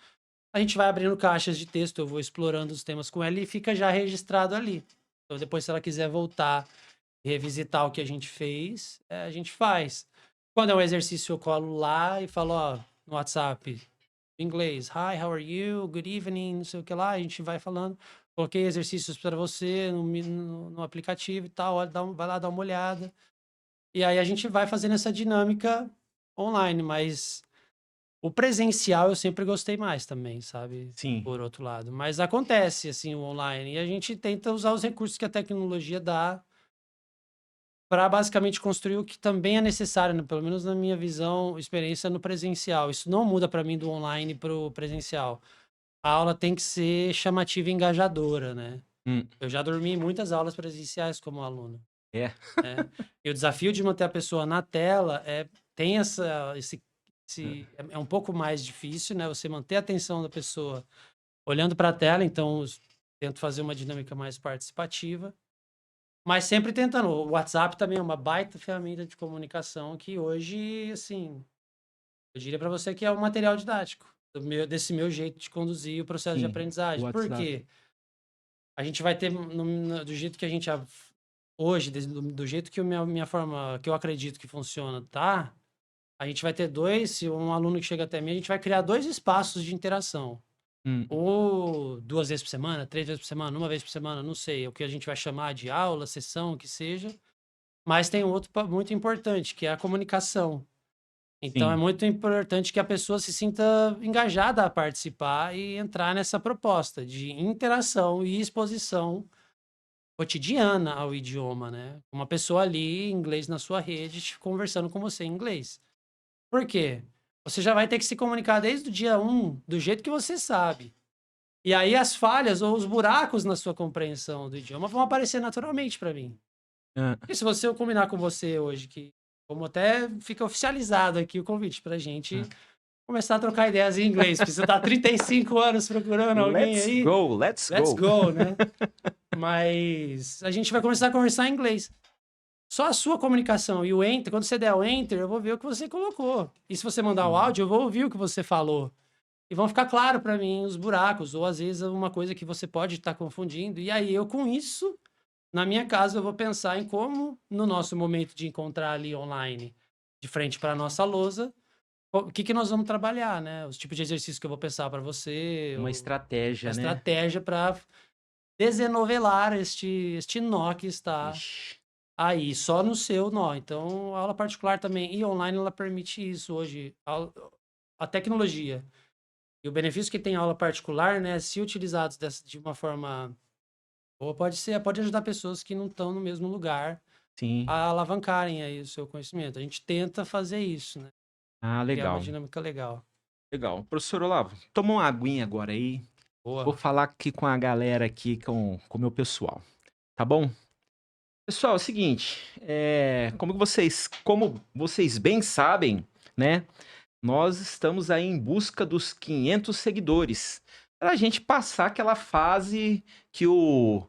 a gente vai abrindo caixas de texto, eu vou explorando os temas com ela e fica já registrado ali. Então depois se ela quiser voltar e revisitar o que a gente fez, a gente faz. Quando é um exercício eu colo lá e falo: "Ó, no WhatsApp, inglês. Hi, how are you? Good evening, não sei o que lá, a gente vai falando. Coloquei exercícios para você no aplicativo e tal, olha, vai lá dar uma olhada. E aí a gente vai fazendo essa dinâmica online, mas o presencial eu sempre gostei mais também, sabe? Sim. Por outro lado. Mas acontece, assim, o online. E a gente tenta usar os recursos que a tecnologia dá para basicamente construir o que também é necessário, né? Pelo menos na minha visão, experiência no presencial. Isso não muda para mim do online para o presencial. A aula tem que ser chamativa e engajadora, né. Hum. Eu já dormi em muitas aulas presenciais como aluno, É. né. E o desafio de manter a pessoa na tela, tem é um pouco mais difícil, né, você manter a atenção da pessoa olhando para a tela, então tento fazer uma dinâmica mais participativa, mas sempre tentando o WhatsApp também é uma baita ferramenta de comunicação que hoje, assim, eu diria para você que é um material didático, desse meu jeito de conduzir o processo de Sim, o aprendizagem. Por WhatsApp. quê? A gente vai ter do jeito que a gente hoje, do jeito que minha forma que eu acredito que funciona, tá, a gente vai ter 2 se um aluno que chega até mim, a gente vai criar 2 espaços de interação. Hum, ou 2 vezes por semana, 3 vezes por semana, 1 vez por semana, não sei, o que a gente vai chamar de aula, sessão, o que seja. Mas tem outro muito importante, que é a comunicação. Então é sim. muito importante que a pessoa se sinta engajada a participar e entrar nessa proposta de interação e exposição cotidiana ao idioma, né? Uma pessoa ali, inglês na sua rede, conversando com você em inglês. Por quê? Você já vai ter que se comunicar desde o dia 1, do jeito que você sabe. E aí as falhas ou os buracos na sua compreensão do idioma vão aparecer naturalmente para mim. Ah, E se você eu combinar com você hoje, que como até fica oficializado aqui o convite pra ah. gente começar a trocar ideias em inglês, porque você tá há 35 anos procurando alguém Let's aí, go, let's let's go. go, né? Mas a gente vai começar a conversar em inglês. Só a sua comunicação e o enter, quando você der o enter, eu vou ver o que você colocou. E se você mandar o Sim. áudio, eu vou ouvir o que você falou. E vão ficar claro para mim os buracos, ou às vezes uma coisa que você pode estar confundindo. E aí eu, com isso, na minha casa, eu vou pensar em como, no nosso momento de encontrar ali online, de frente para a nossa lousa, o que que nós vamos trabalhar, né? Os tipos de exercícios que eu vou pensar para você, Uma a estratégia, né? estratégia para desenovelar este nó que está Ixi. aí, só no seu nó. Então, a aula particular também e online, ela permite isso hoje. A tecnologia e o benefício que tem a aula particular, né, se utilizados de uma forma boa, pode ajudar pessoas que não estão no mesmo lugar Sim. a alavancarem aí o seu conhecimento. A gente tenta fazer isso, né? Ah, Criar uma legal. dinâmica legal. Legal. Professor Olavo, toma uma aguinha agora aí. Vou Boa. falar aqui com a galera aqui, com o meu pessoal. Tá bom? Pessoal, é o seguinte, como vocês bem sabem, né? Nós estamos aí em busca dos 500 seguidores. Para a gente passar aquela fase que o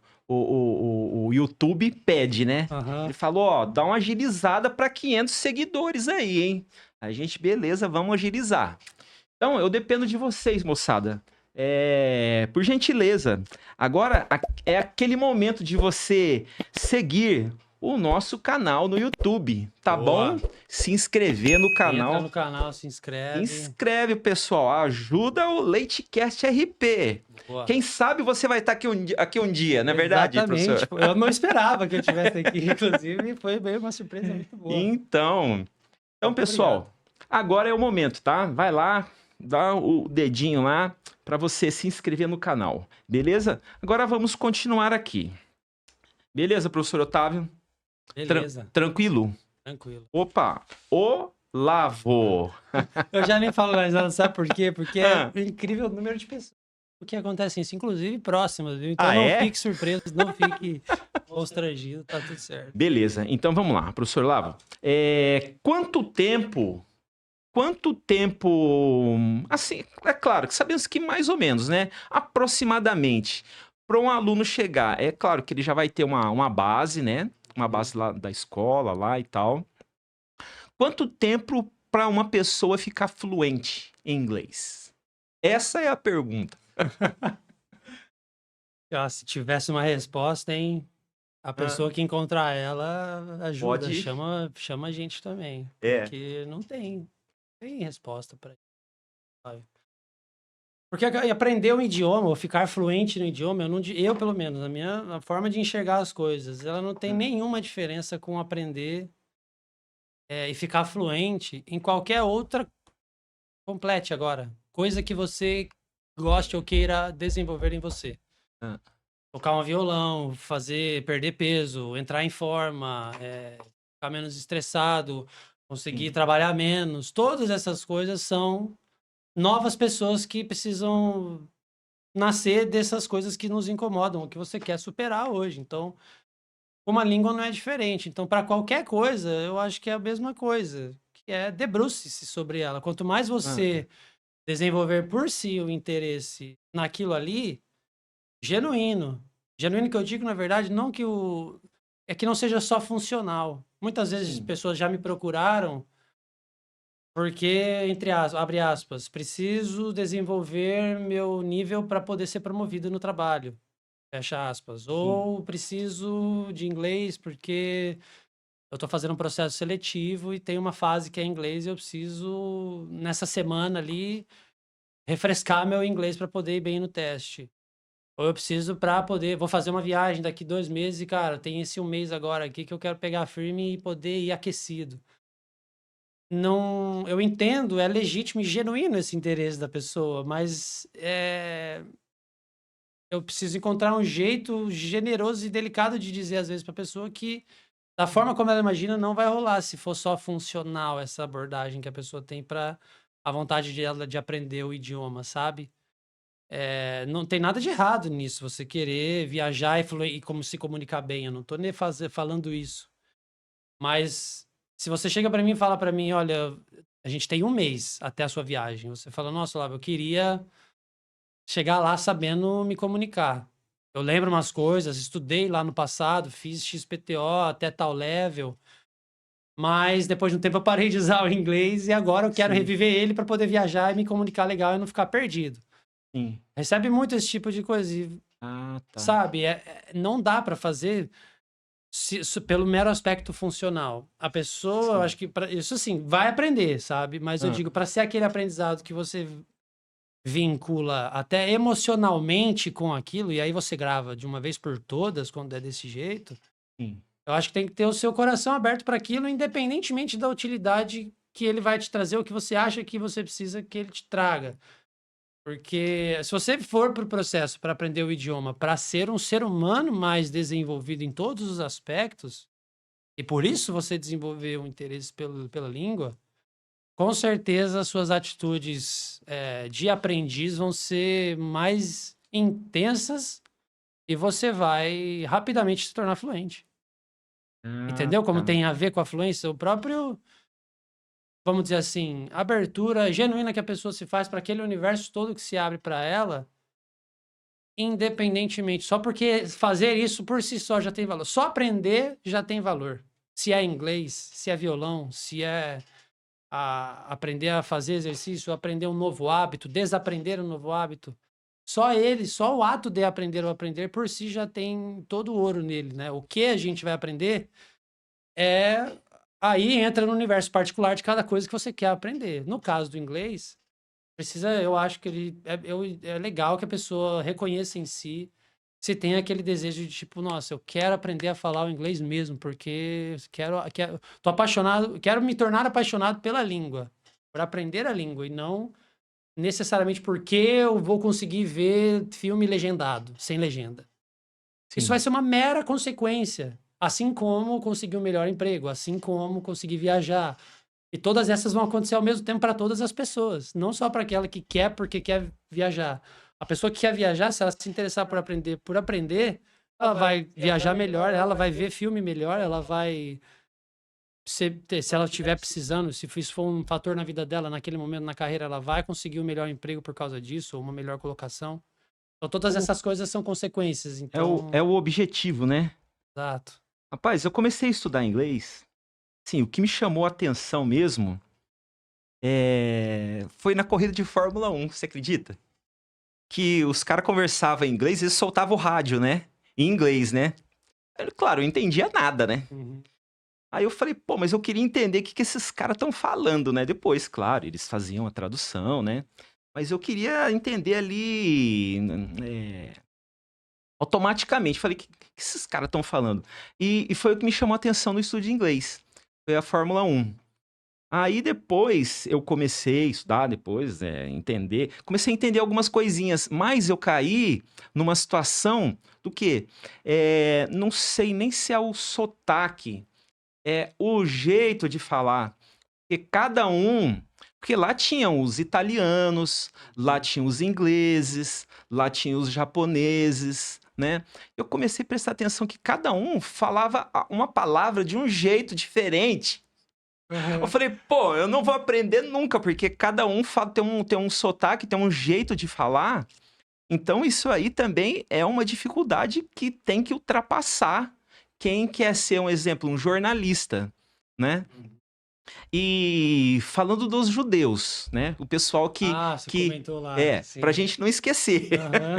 YouTube pede, né? Ele Aham. falou, ó, dá uma agilizada para 500 seguidores aí, hein? A gente, beleza, vamos agilizar. Então, eu dependo de vocês, moçada. Por gentileza. Agora é aquele momento de você seguir o nosso canal no YouTube, tá bom? Boa. Se inscrever no Entra canal. no canal, se Se inscreve. inscreve, pessoal. Ajuda o Leitecast RP. Boa. Quem sabe você vai estar aqui um dia, não é verdade, Exatamente. professor? Pô, eu não esperava que eu estivesse aqui, inclusive, foi bem uma surpresa muito boa. Então, Muito obrigado. pessoal, agora é o momento, tá? Vai lá, dá o dedinho lá para você se inscrever no canal, beleza? Agora vamos continuar aqui. Beleza, professor Otávio? Beleza, Tranquilo? tranquilo. Opa, Olavo. Eu já nem falo mais nada, sabe por quê? Porque é Ah, um incrível número de pessoas. O que acontece isso, inclusive próximas, viu? Então ah, não é? fique surpreso, não fique constrangido, tá tudo certo. Beleza, então vamos lá, professor Olavo. Quanto tempo, assim, é claro que sabemos que mais ou menos, né? Aproximadamente, para um aluno chegar, é claro que ele já vai ter uma base, né? Uma base lá da escola lá e tal. Quanto tempo para uma pessoa ficar fluente em inglês? Essa é a pergunta. Ah, se tivesse uma resposta, hein? A Ah, pessoa que encontrar ela ajuda, pode. chama a gente também, É. porque não tem resposta para isso, sabe? Porque aprender um idioma, ou ficar fluente no idioma, eu pelo menos, a forma de enxergar as coisas, ela não tem nenhuma diferença com aprender e ficar fluente em qualquer outra. Complete agora. Coisa que você goste ou queira desenvolver em você. Ah, Tocar um violão, perder peso, entrar em forma, ficar menos estressado, conseguir sim. trabalhar menos. Todas essas coisas são novas pessoas que precisam nascer dessas coisas que nos incomodam, o que você quer superar hoje. Então, uma língua não é diferente. Então, para qualquer coisa, eu acho que é a mesma coisa, que é debruce-se sobre ela. Quanto mais Ah, você desenvolver por si o interesse naquilo ali, genuíno. Genuíno que eu digo, na verdade, não que é que não seja só funcional. Muitas vezes sim. pessoas já me procuraram porque, abre aspas, preciso desenvolver meu nível para poder ser promovido no trabalho. Fecha aspas. Sim. Ou preciso de inglês porque eu estou fazendo um processo seletivo e tem uma fase que é inglês e eu preciso, nessa semana ali, refrescar meu inglês para poder ir bem no teste. Ou eu preciso para poder. Vou fazer uma viagem daqui 2 meses e, cara, tem esse 1 mês agora aqui que eu quero pegar firme e poder ir aquecido. Não, eu entendo, é legítimo e genuíno esse interesse da pessoa, mas eu preciso encontrar um jeito generoso e delicado de dizer, às vezes, para a pessoa que, da forma como ela imagina, não vai rolar se for só funcional essa abordagem que a pessoa tem para a vontade dela de aprender o idioma, sabe? Não tem nada de errado nisso, você querer viajar e como se comunicar bem. Eu não tô nem falando isso. Mas se você chega para mim e fala para mim, olha, a gente tem 1 mês até a sua viagem. Você fala, nossa, Lava, eu queria chegar lá sabendo me comunicar. Eu lembro umas coisas, estudei lá no passado, fiz XPTO até tal level, mas depois de um tempo eu parei de usar o inglês e agora eu quero Sim, reviver ele para poder viajar e me comunicar legal e não ficar perdido. sim. Recebe muito esse tipo de coisa, Ah, tá. sabe? Não dá para fazer pelo mero aspecto funcional. A pessoa, eu Sim. acho que isso assim, vai aprender, sabe? Mas eu Ah, digo, para ser aquele aprendizado que você vincula até emocionalmente com aquilo, e aí você grava de uma vez por todas, quando é desse jeito, sim. eu acho que tem que ter o seu coração aberto para aquilo, independentemente da utilidade que ele vai te trazer, o que você acha que você precisa que ele te traga. Porque se você for para o processo para aprender o idioma, para ser um ser humano mais desenvolvido em todos os aspectos, e por isso você desenvolveu um interesse pela língua, com certeza as suas atitudes de aprendiz vão ser mais intensas e você vai rapidamente se tornar fluente. Ah, Entendeu como tá. tem a ver com a fluência? O próprio, vamos dizer assim, abertura genuína que a pessoa se faz para aquele universo todo que se abre para ela, independentemente, só porque fazer isso por si só já tem valor. Só aprender já tem valor. Se é inglês, se é violão, se é aprender a fazer exercício, aprender um novo hábito, desaprender um novo hábito. Só o ato de aprender ou aprender por si já tem todo o ouro nele, né? O que a gente vai aprender é aí entra no universo particular de cada coisa que você quer aprender. No caso do inglês, eu acho que é legal que a pessoa reconheça em si se tem aquele desejo de tipo, nossa, eu quero aprender a falar o inglês mesmo, porque tô apaixonado, quero me tornar apaixonado pela língua, por aprender a língua e não necessariamente porque eu vou conseguir ver filme legendado, sem legenda. Isso vai Sim. ser uma mera consequência, assim como conseguir um melhor emprego, assim como conseguir viajar. E todas essas vão acontecer ao mesmo tempo para todas as pessoas, não só para aquela que quer porque quer viajar. A pessoa que quer viajar, se ela se interessar por aprender, ela vai viajar melhor, ela vai ver filme melhor, ela vai se ela estiver precisando, se isso for um fator na vida dela, naquele momento na carreira, ela vai conseguir um melhor emprego por causa disso, ou uma melhor colocação. Então, todas O- essas coisas são consequências. é Então, o objetivo, né? exato. Rapaz, eu comecei a estudar inglês. Sim, o que me chamou a atenção mesmo foi na corrida de Fórmula 1, você acredita? Que os caras conversavam em inglês e eles soltavam o rádio, né? Em inglês, né? Claro, eu entendia nada, né? Uhum. Aí eu falei, pô, mas eu queria entender o que esses caras estão falando, né? Depois, claro, eles faziam a tradução, né? Mas eu queria entender ali automaticamente. Falei, o que esses caras estão falando? E foi o que me chamou a atenção no estudo de inglês. Foi a Fórmula 1. Aí depois eu comecei a estudar, depois entender. Comecei a entender algumas coisinhas, mas eu caí numa situação do quê? Não sei nem se é o sotaque, é o jeito de falar. Porque cada um. Porque lá tinham os italianos, lá tinham os ingleses, lá tinham os japoneses, né? Eu comecei a prestar atenção que cada um falava uma palavra de um jeito diferente. Eu Uhum. falei, pô, eu não vou aprender nunca, porque cada um tem um sotaque, tem um jeito de falar. Então, isso aí também é uma dificuldade que tem que ultrapassar quem quer ser, um exemplo, um jornalista, né? E falando dos judeus, né? O pessoal Ah, você que comentou lá, pra sim. gente não esquecer. Aham.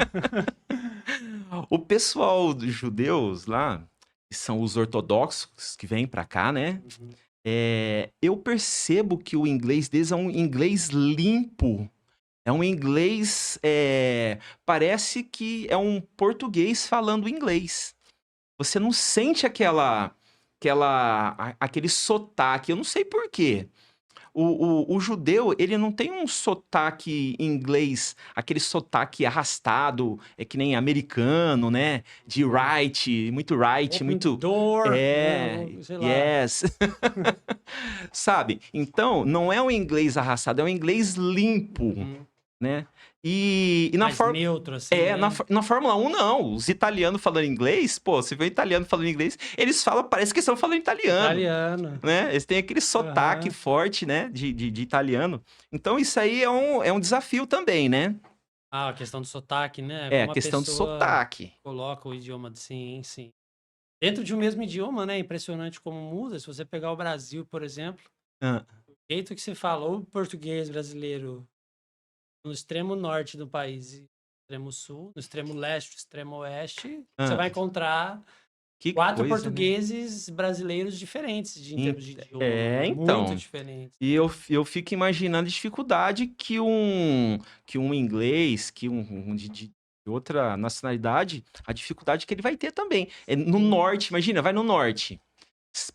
O pessoal dos judeus lá, que são os ortodoxos que vêm pra cá, né? Uhum. Eu percebo que o inglês deles é um inglês limpo. É um inglês, parece que é um português falando inglês. Você não sente aquele sotaque. Eu não sei por quê. O judeu, ele não tem um sotaque inglês, aquele sotaque arrastado, é que nem americano, né? De right, Open muito. door, É, né? Sei lá. yes. Sabe? Então, não é um inglês arrastado, é um inglês limpo, Uhum. né? E na Mais forma. neutro, assim, né? Na Fórmula 1, não. Os italianos falando inglês, pô, você vê um italiano falando inglês, eles falam, parece que estão falando italiano, Italiano. né? Eles têm aquele sotaque Aham. forte, né, de italiano. Então, isso aí é um desafio também, né? Ah, a questão do sotaque, né? É, a Como a questão do pessoa sotaque. coloca o idioma, sim, sim. Dentro de um mesmo idioma, né? Impressionante como muda. Se você pegar o Brasil, por exemplo, Ah, o jeito que se fala o português brasileiro no extremo norte do país e no extremo sul, no extremo leste, no extremo oeste, você ah, vai encontrar que 4 coisa, né? portugueses brasileiros diferentes em En- termos de idioma, muito então. diferentes. E eu fico imaginando a dificuldade que um inglês, que um de outra nacionalidade, a dificuldade que ele vai ter também. No Sim, norte, imagina, vai no norte.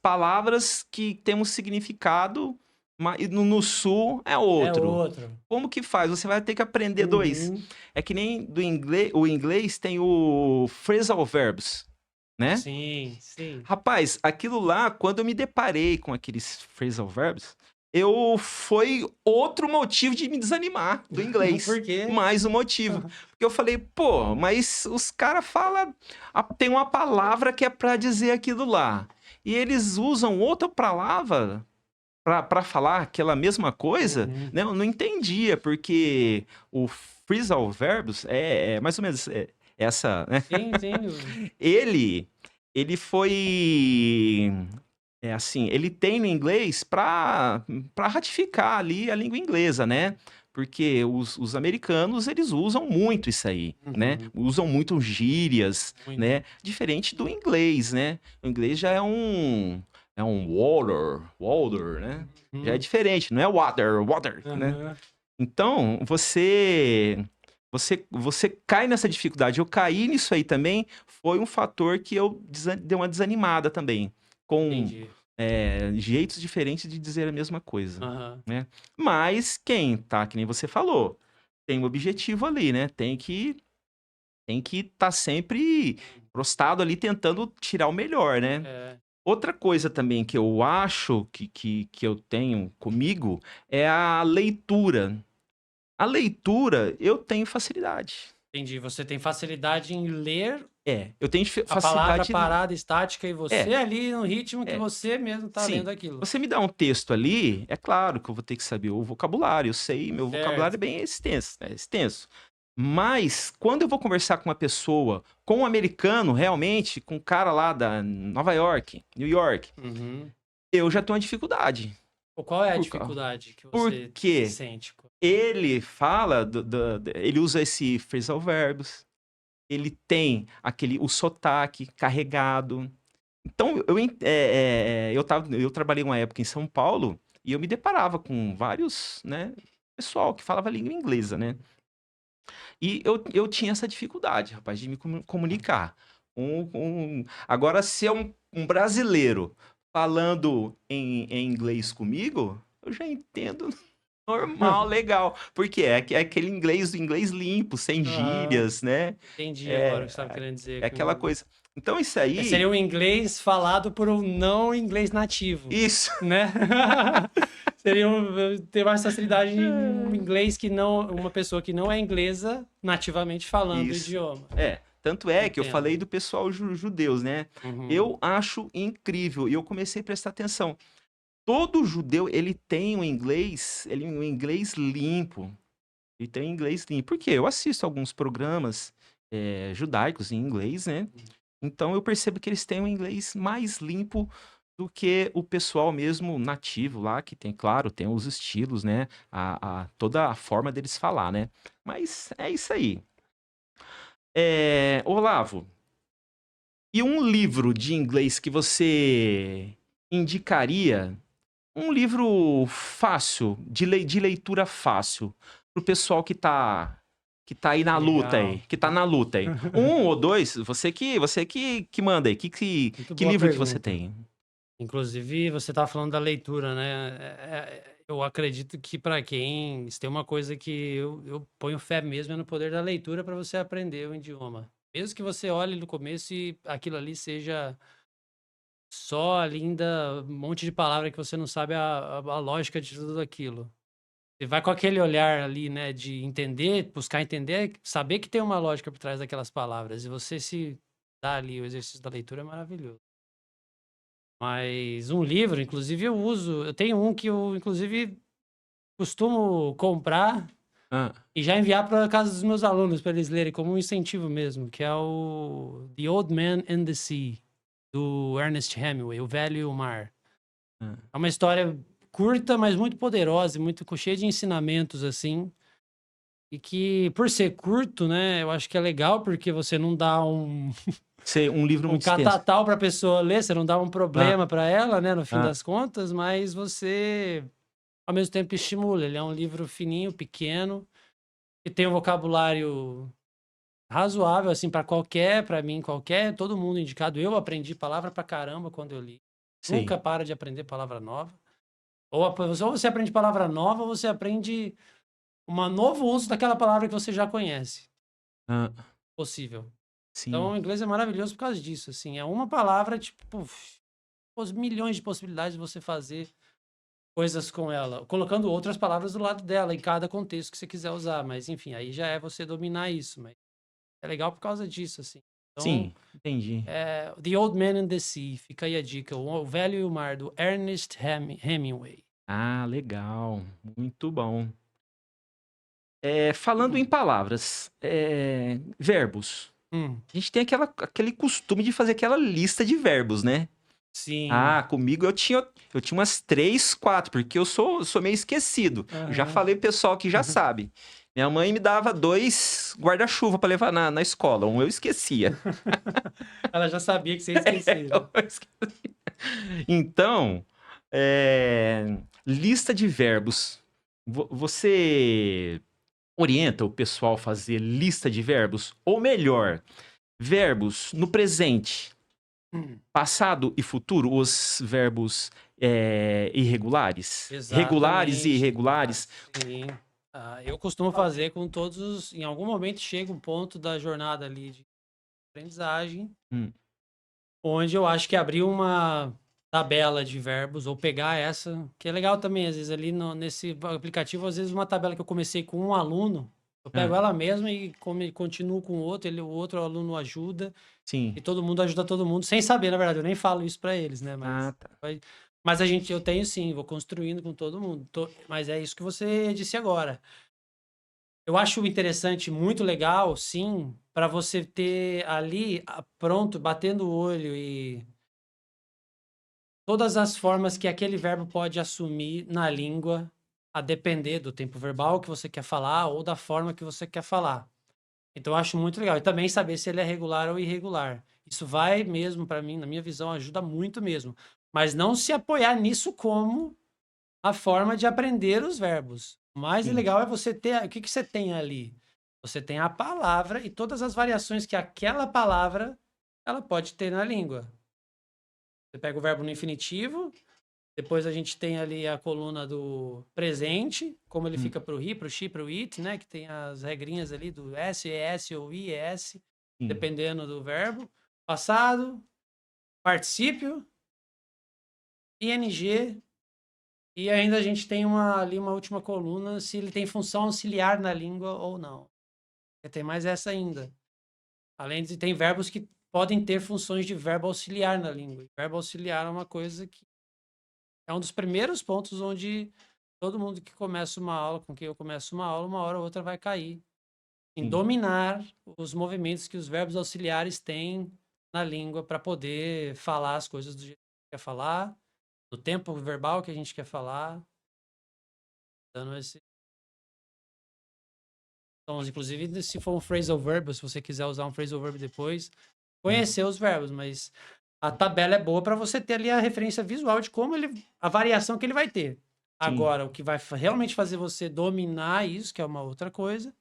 Palavras que têm um significado, mas no sul é é outro. outro. Como que faz? Você vai ter que aprender dois. Uhum, É que nem do inglês, o inglês tem o phrasal verbs, né? sim, sim. Rapaz, aquilo lá, quando eu me deparei com aqueles phrasal verbs, foi outro motivo de me desanimar do inglês. Por quê? Mais um motivo. Porque eu falei, pô, mas os caras falam. Tem uma palavra que é pra dizer aquilo lá. E eles usam outra palavra pra falar aquela mesma coisa, Uhum. né? Eu não entendia, porque o phrasal verbs é mais ou menos essa, né? Sim, sim. Ele, ele foi, assim, ele tem no inglês para ratificar ali a língua inglesa, né? Porque os americanos, eles usam muito isso aí, né? Uhum, Usam muito gírias, muito. né? Diferente do inglês, né? O inglês já é um water, né? Já é Uhum, diferente, não é water, né? aham. Então, você cai nessa dificuldade. Eu caí nisso aí também, foi um fator que eu dei uma desanimada também, com Entendi. jeitos diferentes de dizer a mesma coisa, Aham. né? Mas quem tá, que nem você falou, tem um objetivo ali, né? Tem que estar sempre prostado ali tentando tirar o melhor, né? É, Outra coisa também que eu acho que eu tenho comigo é a leitura. A leitura, eu tenho facilidade. entendi. Você tem facilidade em ler Eu tenho a palavra facilidade. parada, estática, e É, você ali no ritmo que é. você mesmo tá Sim. lendo aquilo. Você me dá um texto ali, é claro que eu vou ter que saber o vocabulário. Eu sei, meu vocabulário Certo. é bem extenso, é extenso. Mas quando eu vou conversar com uma pessoa, com um americano, realmente, com um cara lá da Nova York, New York, Uhum. eu já tenho uma dificuldade. Qual é a Por quê? dificuldade que você Porque sente? ele fala, ele usa esse phrasal verbs, ele tem o sotaque carregado. Então, eu trabalhei uma época em São Paulo e eu me deparava com vários, né, pessoal que falava língua inglesa, né? E eu tinha essa dificuldade, rapaz, de me comunicar. Agora, se é um brasileiro falando em inglês comigo, eu já entendo normal, legal. Porque é aquele inglês limpo, sem Aham. gírias, né? Entendi agora o É, que você estava querendo dizer é aquela com... coisa. Então, isso Seria aí. um inglês falado por um não inglês nativo, Isso. né? Seria ter mais facilidade em inglês que não... Uma pessoa que não é inglesa nativamente falando o Isso. idioma. Tanto é que eu Entendo. falei do pessoal judeus, né? Uhum. Eu acho incrível e eu comecei a prestar atenção. Todo judeu, ele tem um inglês limpo. Ele tem um inglês limpo. Por quê? Eu assisto alguns programas judaicos em inglês, né? Então eu percebo que eles têm um inglês mais limpo do que o pessoal mesmo nativo lá, que tem, claro, tem os estilos, né? Toda a forma deles falar, né? Mas é isso aí. Olavo, e um livro de inglês que você indicaria? Um livro fácil, de leitura fácil. pro pessoal que tá aí na luta Legal. aí, que tá na luta aí. Um ou dois, você que manda aí. Muito Que boa livro que você pergunta. tem? Inclusive, você estava falando da leitura, né? Eu acredito que para quem, se tem uma coisa que eu ponho fé mesmo é no poder da leitura para você aprender o idioma. Mesmo que você olhe no começo e aquilo ali seja só linda, um monte de palavra que você não sabe a lógica de tudo aquilo. Você vai com aquele olhar ali, né, de entender, buscar entender, saber que tem uma lógica por trás daquelas palavras, e você se dá ali o exercício da leitura é maravilhoso. Mas um livro, inclusive, eu tenho um que eu, inclusive, costumo comprar Ah, e já enviar para casa dos meus alunos para eles lerem como um incentivo mesmo, que é o The Old Man and the Sea, do Ernest Hemingway, O Velho e o Mar. ah. É uma história curta, mas muito poderosa e muito cheia de ensinamentos, assim. E que, por ser curto, né, eu acho que é legal porque você não dá Um livro um muito extenso. catatal para a pessoa ler, você não dá um Ah, problema para ela, né, no fim ah, das contas, mas você, ao mesmo tempo, estimula. Ele é um livro fininho, pequeno, que tem um vocabulário razoável, assim, para mim, qualquer, todo mundo indicado. Eu aprendi palavra pra caramba quando eu li. sei. Nunca para de aprender palavra nova. Ou você aprende palavra nova, ou você aprende um novo uso daquela palavra que você já conhece. Ah, Possível. Então, sim, o inglês é maravilhoso por causa disso, assim. É uma palavra, tipo, puf, os milhões de possibilidades de você fazer coisas com ela, colocando outras palavras do lado dela, em cada contexto que você quiser usar. Mas, enfim, aí já é você dominar isso. Mas é legal por causa disso, assim. Então, sim, entendi. The Old Man and the Sea, fica aí a dica. O Velho e o Mar, do Ernest Hemingway. Ah, legal, muito bom. Falando em palavras, verbos. Hum, A gente tem aquele costume de fazer aquela lista de verbos, né? sim. Ah, comigo eu tinha umas 3, 4, porque eu sou meio esquecido. Eu já Aham. falei pro pessoal que já sabe. Minha mãe me dava 2 guarda-chuva para levar na escola, um eu esquecia. Ela já sabia que você ia esquecer, né? Eu esquecia. Então, lista de verbos. Você orienta o pessoal a fazer lista de verbos? Ou melhor, verbos no presente, Hum, passado e futuro, os verbos irregulares? Regulares e exatamente. irregulares? Sim. Eu costumo fazer com todos em algum momento chega um ponto da jornada ali de aprendizagem, Hum, onde eu acho que abrir uma tabela de verbos ou pegar essa, que é legal também, às vezes ali nesse aplicativo, às vezes uma tabela que eu comecei com um aluno, eu pego ah, ela mesma e continuo com o outro, o outro aluno ajuda, sim. e todo mundo ajuda todo mundo, sem saber, na verdade, eu nem falo isso para eles, né, Ah, tá. mas eu tenho sim, vou construindo com todo mundo, mas é isso que você disse agora. Eu acho interessante, muito legal, sim, para você ter ali pronto, batendo o olho e todas as formas que aquele verbo pode assumir na língua, a depender do tempo verbal que você quer falar ou da forma que você quer falar. Então, eu acho muito legal. E também saber se ele é regular ou irregular. Isso vai mesmo, para mim, na minha visão, ajuda muito mesmo. Mas não se apoiar nisso como a forma de aprender os verbos. O mais Sim, legal é você ter. O que que você tem ali? Você tem a palavra e todas as variações que aquela palavra ela pode ter na língua. Você pega o verbo no infinitivo, depois a gente tem ali a coluna do presente, como ele hum, fica para o he, para o she, para o it, né? Que tem as regrinhas ali do s, es ou ies, sim, dependendo do verbo. Passado, particípio, ing, e ainda a gente tem ali uma última coluna se ele tem função auxiliar na língua ou não. E tem mais essa ainda. Além de tem verbos que podem ter funções de verbo auxiliar na língua. Verbo auxiliar é uma coisa que é um dos primeiros pontos onde todo mundo que começa uma aula, com quem eu começo uma aula, uma hora ou outra vai cair em sim, dominar os movimentos que os verbos auxiliares têm na língua para poder falar as coisas do jeito que quer falar, do tempo verbal que a gente quer falar, dando esse. Então, inclusive, se for um phrasal verb, se você quiser usar um phrasal verb depois, ah, conhecer os verbos, mas a tabela é boa para você ter ali a referência visual de como ele, a variação que ele vai ter. Sim. Agora, o que vai realmente fazer você dominar isso, que é uma outra coisa,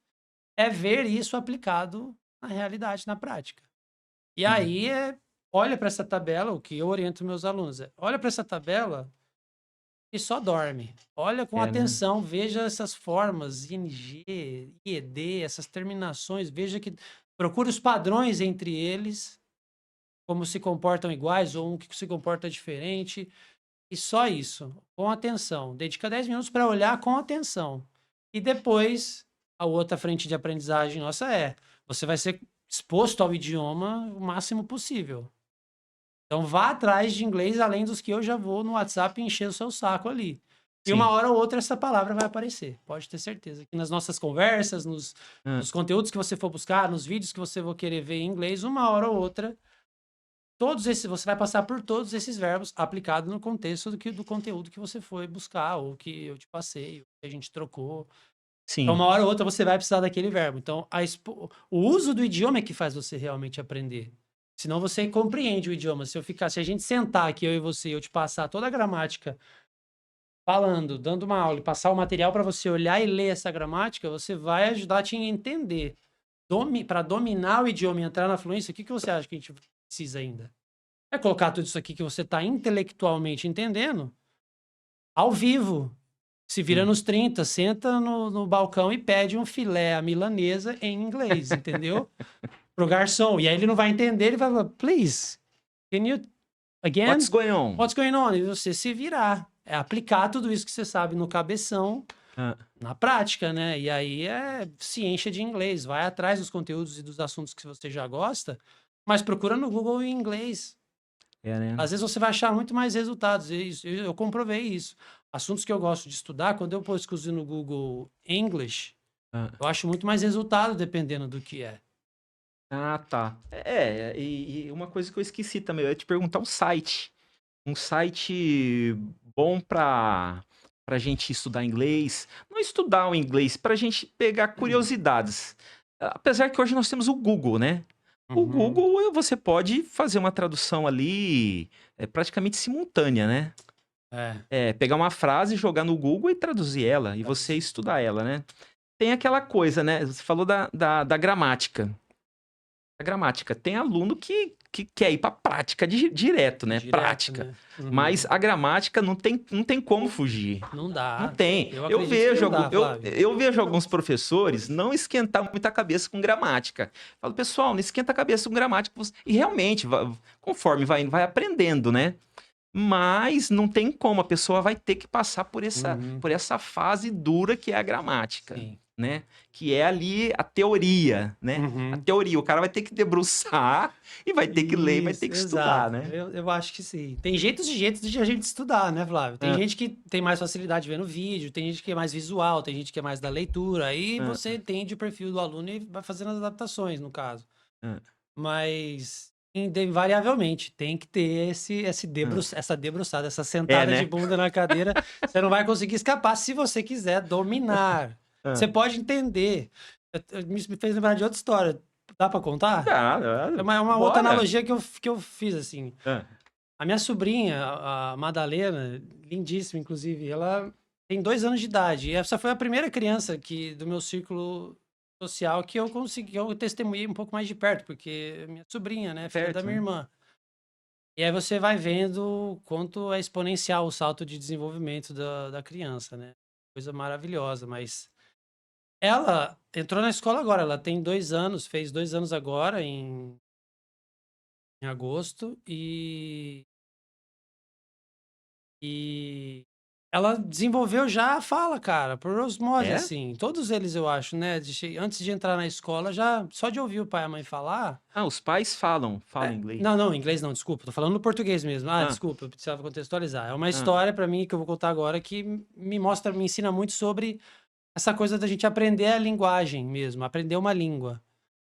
é ver isso aplicado na realidade, na prática. E Uhum. aí, olha para essa tabela, o que eu oriento meus alunos olha para essa tabela e só dorme. Olha com É, né? atenção, veja essas formas, ING, IED, essas terminações, veja que procure os padrões entre eles, como se comportam iguais ou um que se comporta diferente, e só isso, com atenção. Dedica 10 minutos para olhar com atenção. E depois, a outra frente de aprendizagem nossa você vai ser exposto ao idioma o máximo possível. Então vá atrás de inglês além dos que eu já vou no WhatsApp encher o seu saco ali. E uma Sim. hora ou outra essa palavra vai aparecer, pode ter certeza. Que nas nossas conversas, Hã. nos conteúdos que você for buscar, nos vídeos que você for querer ver em inglês, uma hora ou outra, todos esses, você vai passar por todos esses verbos aplicados no contexto do conteúdo que você foi buscar, ou que eu te passei, ou que a gente trocou. Então, Sim. uma hora ou outra você vai precisar daquele verbo. Então, o uso do idioma é que faz você realmente aprender. Senão você compreende o idioma. Se a gente sentar aqui, eu e você, eu te passar toda a gramática falando, dando uma aula e passar o material para você olhar e ler essa gramática, você vai ajudar a te entender. Para dominar o idioma e entrar na fluência, o que você acha que a gente precisa ainda? É colocar tudo isso aqui que você está intelectualmente entendendo ao vivo. Se vira Sim. nos 30, senta no balcão e pede um filé à milanesa em inglês, entendeu? Pro garçom. E aí ele não vai entender, ele vai falar, please, can you What's again? going on? What's going on? E você se virar. É aplicar tudo isso que você sabe no cabeção Hã. na prática, né? E aí é ciência de inglês. Vai atrás dos conteúdos e dos assuntos que você já gosta, mas procura no Google em inglês. É, né? Às vezes você vai achar muito mais resultados. Eu comprovei isso. Assuntos que eu gosto de estudar, quando eu pesquiso no Google English, Hã. eu acho muito mais resultado dependendo do que é. Ah, tá. E uma coisa que eu esqueci também, eu ia te perguntar um site. Um site bom pra gente estudar inglês. Não estudar o inglês, pra gente pegar curiosidades. Apesar que hoje nós temos o Google, né? O Uhum. Google, você pode fazer uma tradução ali praticamente simultânea, né? É, Pegar uma frase, jogar no Google e traduzir ela, e você traduzir. estudar ela, né? Tem aquela coisa, né? Você falou da gramática. A gramática. Tem aluno que quer ir pra prática direto, né? Direto, Prática. né? Mas Uhum. a gramática não tem como fugir. Não Não dá. tem. Eu Eu acredito que vejo, não dá, Flávio. eu vejo alguns professores não esquentar muito a cabeça com gramática. Falo, pessoal, não esquenta a cabeça com gramática. E realmente, conforme vai indo, vai aprendendo, né? Mas não tem como, a pessoa vai ter que passar Uhum. por essa fase dura que é a gramática, Sim. né? Que é ali a teoria, né? A Uhum. teoria, o cara vai ter que debruçar e vai ter que ler e vai ter Isso, que estudar, exato. né? Eu acho que sim. Tem jeitos e jeitos de a gente estudar, né, Flávio? Tem Ah, gente que tem mais facilidade vendo vídeo, tem gente que é mais visual, tem gente que é mais da leitura. Aí você ah, entende o perfil do aluno e vai fazendo as adaptações, no caso. ah, Mas, invariavelmente, tem que ter ah. essa debruçada, essa É, sentada de né? bunda na cadeira. Você não vai conseguir escapar se você quiser dominar. Ah. Você pode entender. Me fez lembrar de outra história. Dá pra contar? Dá, É dá. uma outra Bora! analogia que eu fiz, assim. Ah, A minha sobrinha, a Madalena, lindíssima, inclusive, ela tem 2 anos de idade. E essa foi a primeira criança do meu círculo social que eu testemunhei um pouco mais de perto, porque é minha sobrinha, né, filha da perto, minha né? irmã. E aí você vai vendo o quanto é exponencial o salto de desenvolvimento da criança, né? Coisa maravilhosa, mas ela entrou na escola agora, ela tem 2 anos, fez 2 anos agora, em agosto, e ela desenvolveu já a fala, cara, por osmose, É? assim. Todos eles, eu acho, né? Antes de entrar na escola, já só de ouvir o pai e a mãe falar. Ah, os pais falam inglês. Não, não, inglês não, desculpa, tô falando no português mesmo. Ah, Ah, desculpa, eu precisava contextualizar. É uma ah, história pra mim que eu vou contar agora que me ensina muito sobre essa coisa da gente aprender a linguagem mesmo, aprender uma língua.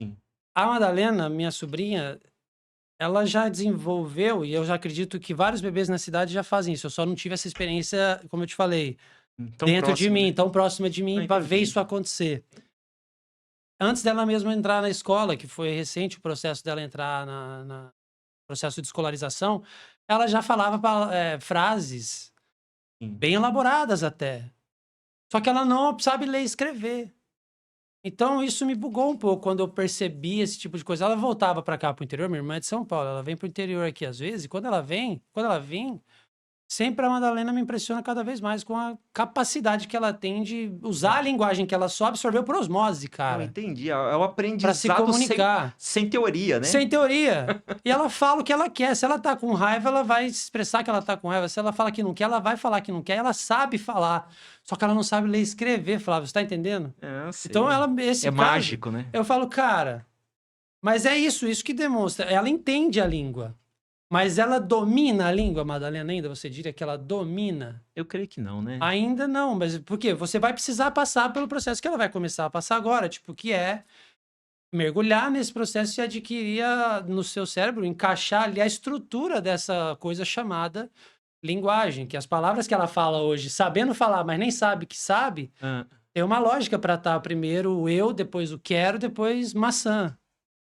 sim. A Madalena, minha sobrinha, ela já desenvolveu, e eu já acredito que vários bebês na cidade já fazem isso. Eu só não tive essa experiência, como eu te falei, Tão dentro de próximo, mim, né? tão próxima de Ah, mim, para ver entendi. isso acontecer. Antes dela mesmo entrar na escola, que foi recente o processo dela entrar processo de escolarização, ela já falava frases Sim. bem elaboradas até. Só que ela não sabe ler e escrever. Então isso me bugou um pouco quando eu percebi esse tipo de coisa. Ela voltava pra cá pro interior, minha irmã é de São Paulo, ela vem pro interior aqui às vezes, e quando ela vem, sempre a Madalena me impressiona cada vez mais com a capacidade que ela tem de usar a linguagem que ela só absorveu por osmose, Eu cara, entendi. É o pra se aprendizado comunicar. sem teoria, né? Sem teoria. E ela fala o que ela quer. Se ela tá com raiva, ela vai expressar que ela tá com raiva. Se ela fala que não quer, ela vai falar que não quer. Ela sabe falar. Só que ela não sabe ler e escrever, Flávio. Você tá entendendo? É, eu sei. Então, esse É caso, mágico, né? eu falo, cara, mas é isso que demonstra. Ela entende a língua. Mas ela domina a língua, Madalena, ainda? Você diria que ela domina? Eu creio que não, né? Ainda não, mas por quê? Você vai precisar passar pelo processo que ela vai começar a passar agora, tipo, que é mergulhar nesse processo e adquirir no seu cérebro, encaixar ali a estrutura dessa coisa chamada linguagem, que as palavras que ela fala hoje, sabendo falar, mas nem sabe que sabe, Ah, tem uma lógica para estar primeiro o eu, depois o quero, depois maçã.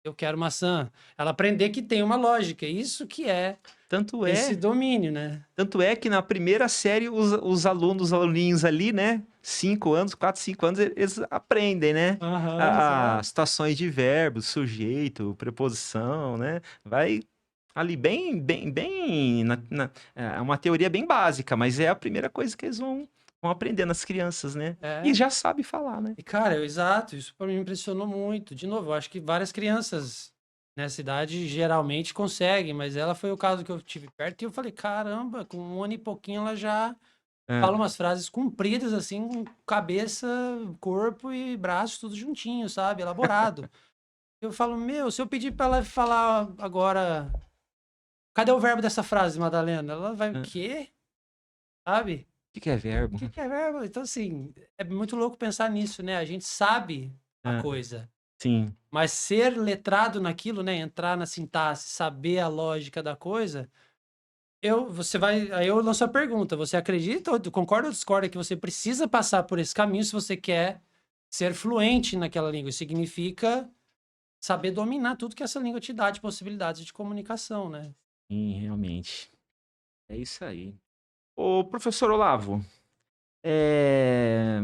Eu quero maçã. Ela aprender que tem uma lógica. Isso que é tanto esse é, domínio, né? tanto é que na primeira série os aluninhos ali, né? 5 anos, 4, 5 anos, eles aprendem, né? Aham, As exato. situações de verbo, sujeito, preposição, né? Vai ali bem, é uma teoria bem básica, mas é a primeira coisa que eles vão aprender nas crianças, né? E É. já sabe falar, né? E, cara, exato, isso para mim me impressionou muito. De novo, eu acho que várias crianças nessa idade geralmente conseguem, mas ela foi o caso que eu tive perto e eu falei, caramba, com 1 ano e pouquinho ela já fala É. umas frases compridas, assim, com cabeça, corpo e braço tudo juntinho, sabe? Elaborado. Eu falo, meu, se eu pedir pra ela falar agora, cadê o verbo dessa frase, Madalena? Ela vai, o É. quê? Sabe? O que é O verbo? que que é verbo? Então, assim, é muito louco pensar nisso, né? A gente sabe a É, coisa. sim. Mas ser letrado naquilo, né, entrar na sintaxe, saber a lógica da coisa, aí eu lanço a pergunta, você acredita, ou concorda ou discorda que você precisa passar por esse caminho se você quer ser fluente naquela língua? Isso significa saber dominar tudo que essa língua te dá de possibilidades de comunicação, né? Sim, realmente. É isso aí. Ô, professor Olavo, é...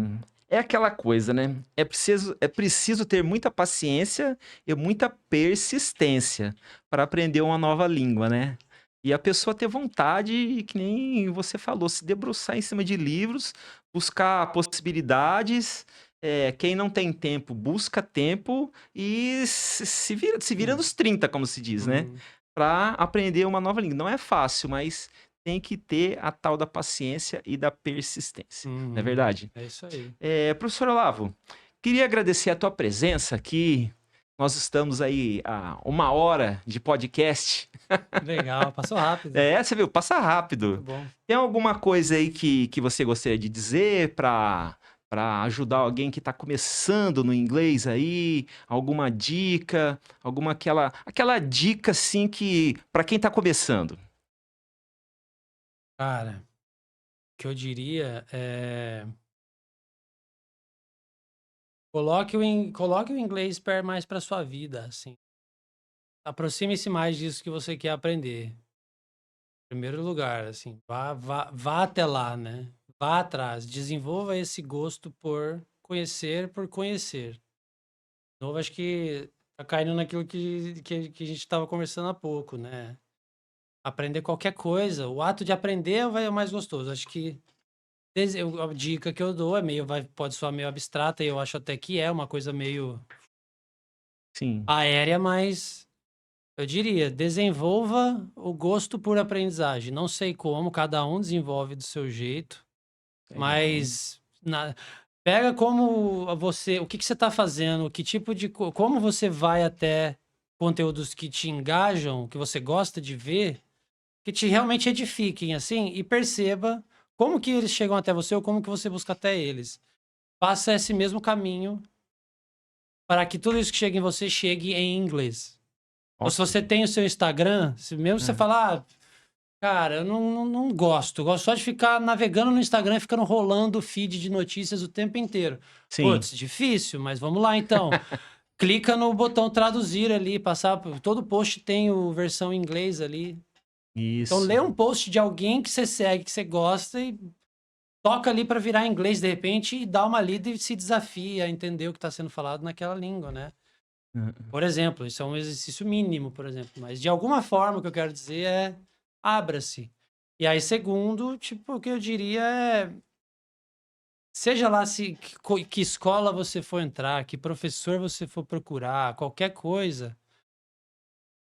é aquela coisa, né? É preciso ter muita paciência e muita persistência para aprender uma nova língua, né? E a pessoa ter vontade, que nem você falou, se debruçar em cima de livros, buscar possibilidades. Quem não tem tempo, busca tempo e se vira Hum. nos 30, como se diz, né? Uhum. Para aprender uma nova língua. Não é fácil, mas tem que ter a tal da paciência e da persistência, não é Uhum. verdade? É isso aí. Professor Olavo, queria agradecer a tua presença aqui. Nós estamos aí a 1 hora de podcast. Legal, passou rápido. Você viu, passa Muito rápido. bom. Tem alguma coisa aí que você gostaria de dizer para ajudar alguém que está começando no inglês aí? Alguma dica? Aquela dica assim que para quem está começando? Cara, o que eu diria é coloque o inglês mais para sua vida, assim. Aproxime-se mais disso que você quer aprender. Em primeiro lugar, assim, vá até lá, né? Vá atrás, desenvolva esse gosto por conhecer. De novo, acho que tá caindo naquilo que a gente estava conversando há pouco, né? Aprender qualquer coisa, o ato de aprender é o mais gostoso. Acho que a dica que eu dou pode soar meio abstrata, e eu acho até que é uma coisa meio Sim. aérea, mas eu diria, desenvolva o gosto por aprendizagem. Não sei como, cada um desenvolve do seu jeito, Legal. mas pega como o que que você está fazendo, que tipo como você vai até conteúdos que te engajam, que você gosta de ver, que te realmente edifiquem, assim, e perceba como que eles chegam até você ou como que você busca até eles. Faça esse mesmo caminho para que tudo isso que chega em você chegue em inglês. Ou se Ok. você tem o seu Instagram, mesmo você É. falar, cara, eu não gosto. Eu gosto só de ficar navegando no Instagram e ficando rolando o feed de notícias o tempo inteiro. Sim. Putz, difícil, mas vamos lá então. Clica no botão traduzir ali, todo post tem o versão em inglês ali. Então Isso. lê um post de alguém que você segue, que você gosta e toca ali para virar inglês de repente e dá uma lida e se desafia a entender o que está sendo falado naquela língua, né? Por exemplo, isso é um exercício mínimo, por exemplo, mas de alguma forma o que eu quero dizer é abra-se. E aí, segundo, tipo, o que eu diria é seja lá que escola você for entrar, que professor você for procurar, qualquer coisa,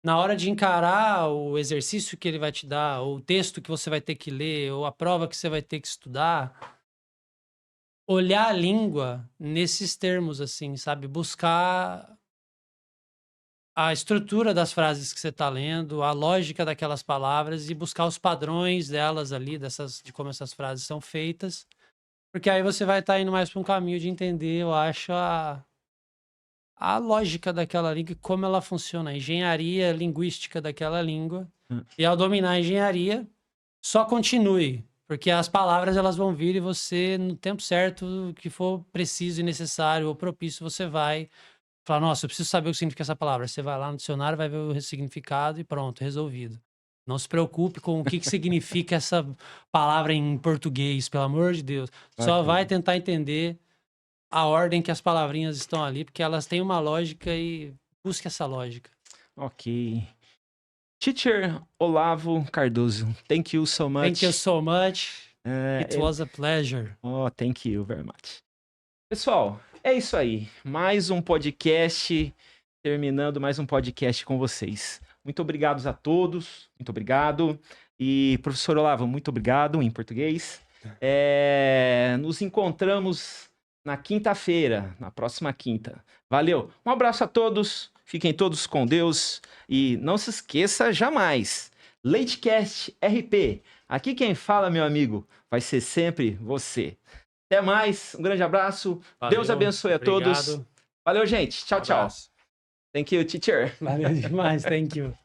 na hora de encarar o exercício que ele vai te dar, ou o texto que você vai ter que ler, ou a prova que você vai ter que estudar, olhar a língua nesses termos, assim, sabe? Buscar a estrutura das frases que você está lendo, a lógica daquelas palavras e buscar os padrões delas ali, de como essas frases são feitas, porque aí você vai estar indo mais para um caminho de entender, eu acho, a lógica daquela língua e como ela funciona, a engenharia linguística daquela língua. E ao dominar a engenharia, só continue, porque as palavras elas vão vir e você, no tempo certo, que for preciso e necessário ou propício, você vai falar, nossa, eu preciso saber o que significa essa palavra. Você vai lá no dicionário, vai ver o significado e pronto, resolvido. Não se preocupe com o que significa essa palavra em português, pelo amor de Deus. Só vai tentar entender a ordem que as palavrinhas estão ali, porque elas têm uma lógica e busque essa lógica. Ok. Teacher Olavo Cardoso, thank you so much. Thank you so much. It was a pleasure. Oh, thank you very much. Pessoal, é isso aí. Mais um podcast, terminando mais um podcast com vocês. Muito obrigado a todos, muito obrigado. E professor Olavo, muito obrigado em português. Nos encontramos na quinta-feira, na próxima quinta. Valeu. Um abraço a todos, fiquem todos com Deus e não se esqueça jamais, Leitecast RP. Aqui quem fala, meu amigo, vai ser sempre você. Até mais, um grande abraço. Valeu, Deus abençoe a todos. Valeu, gente. Tchau, tchau. Thank you, teacher. Valeu demais, thank you.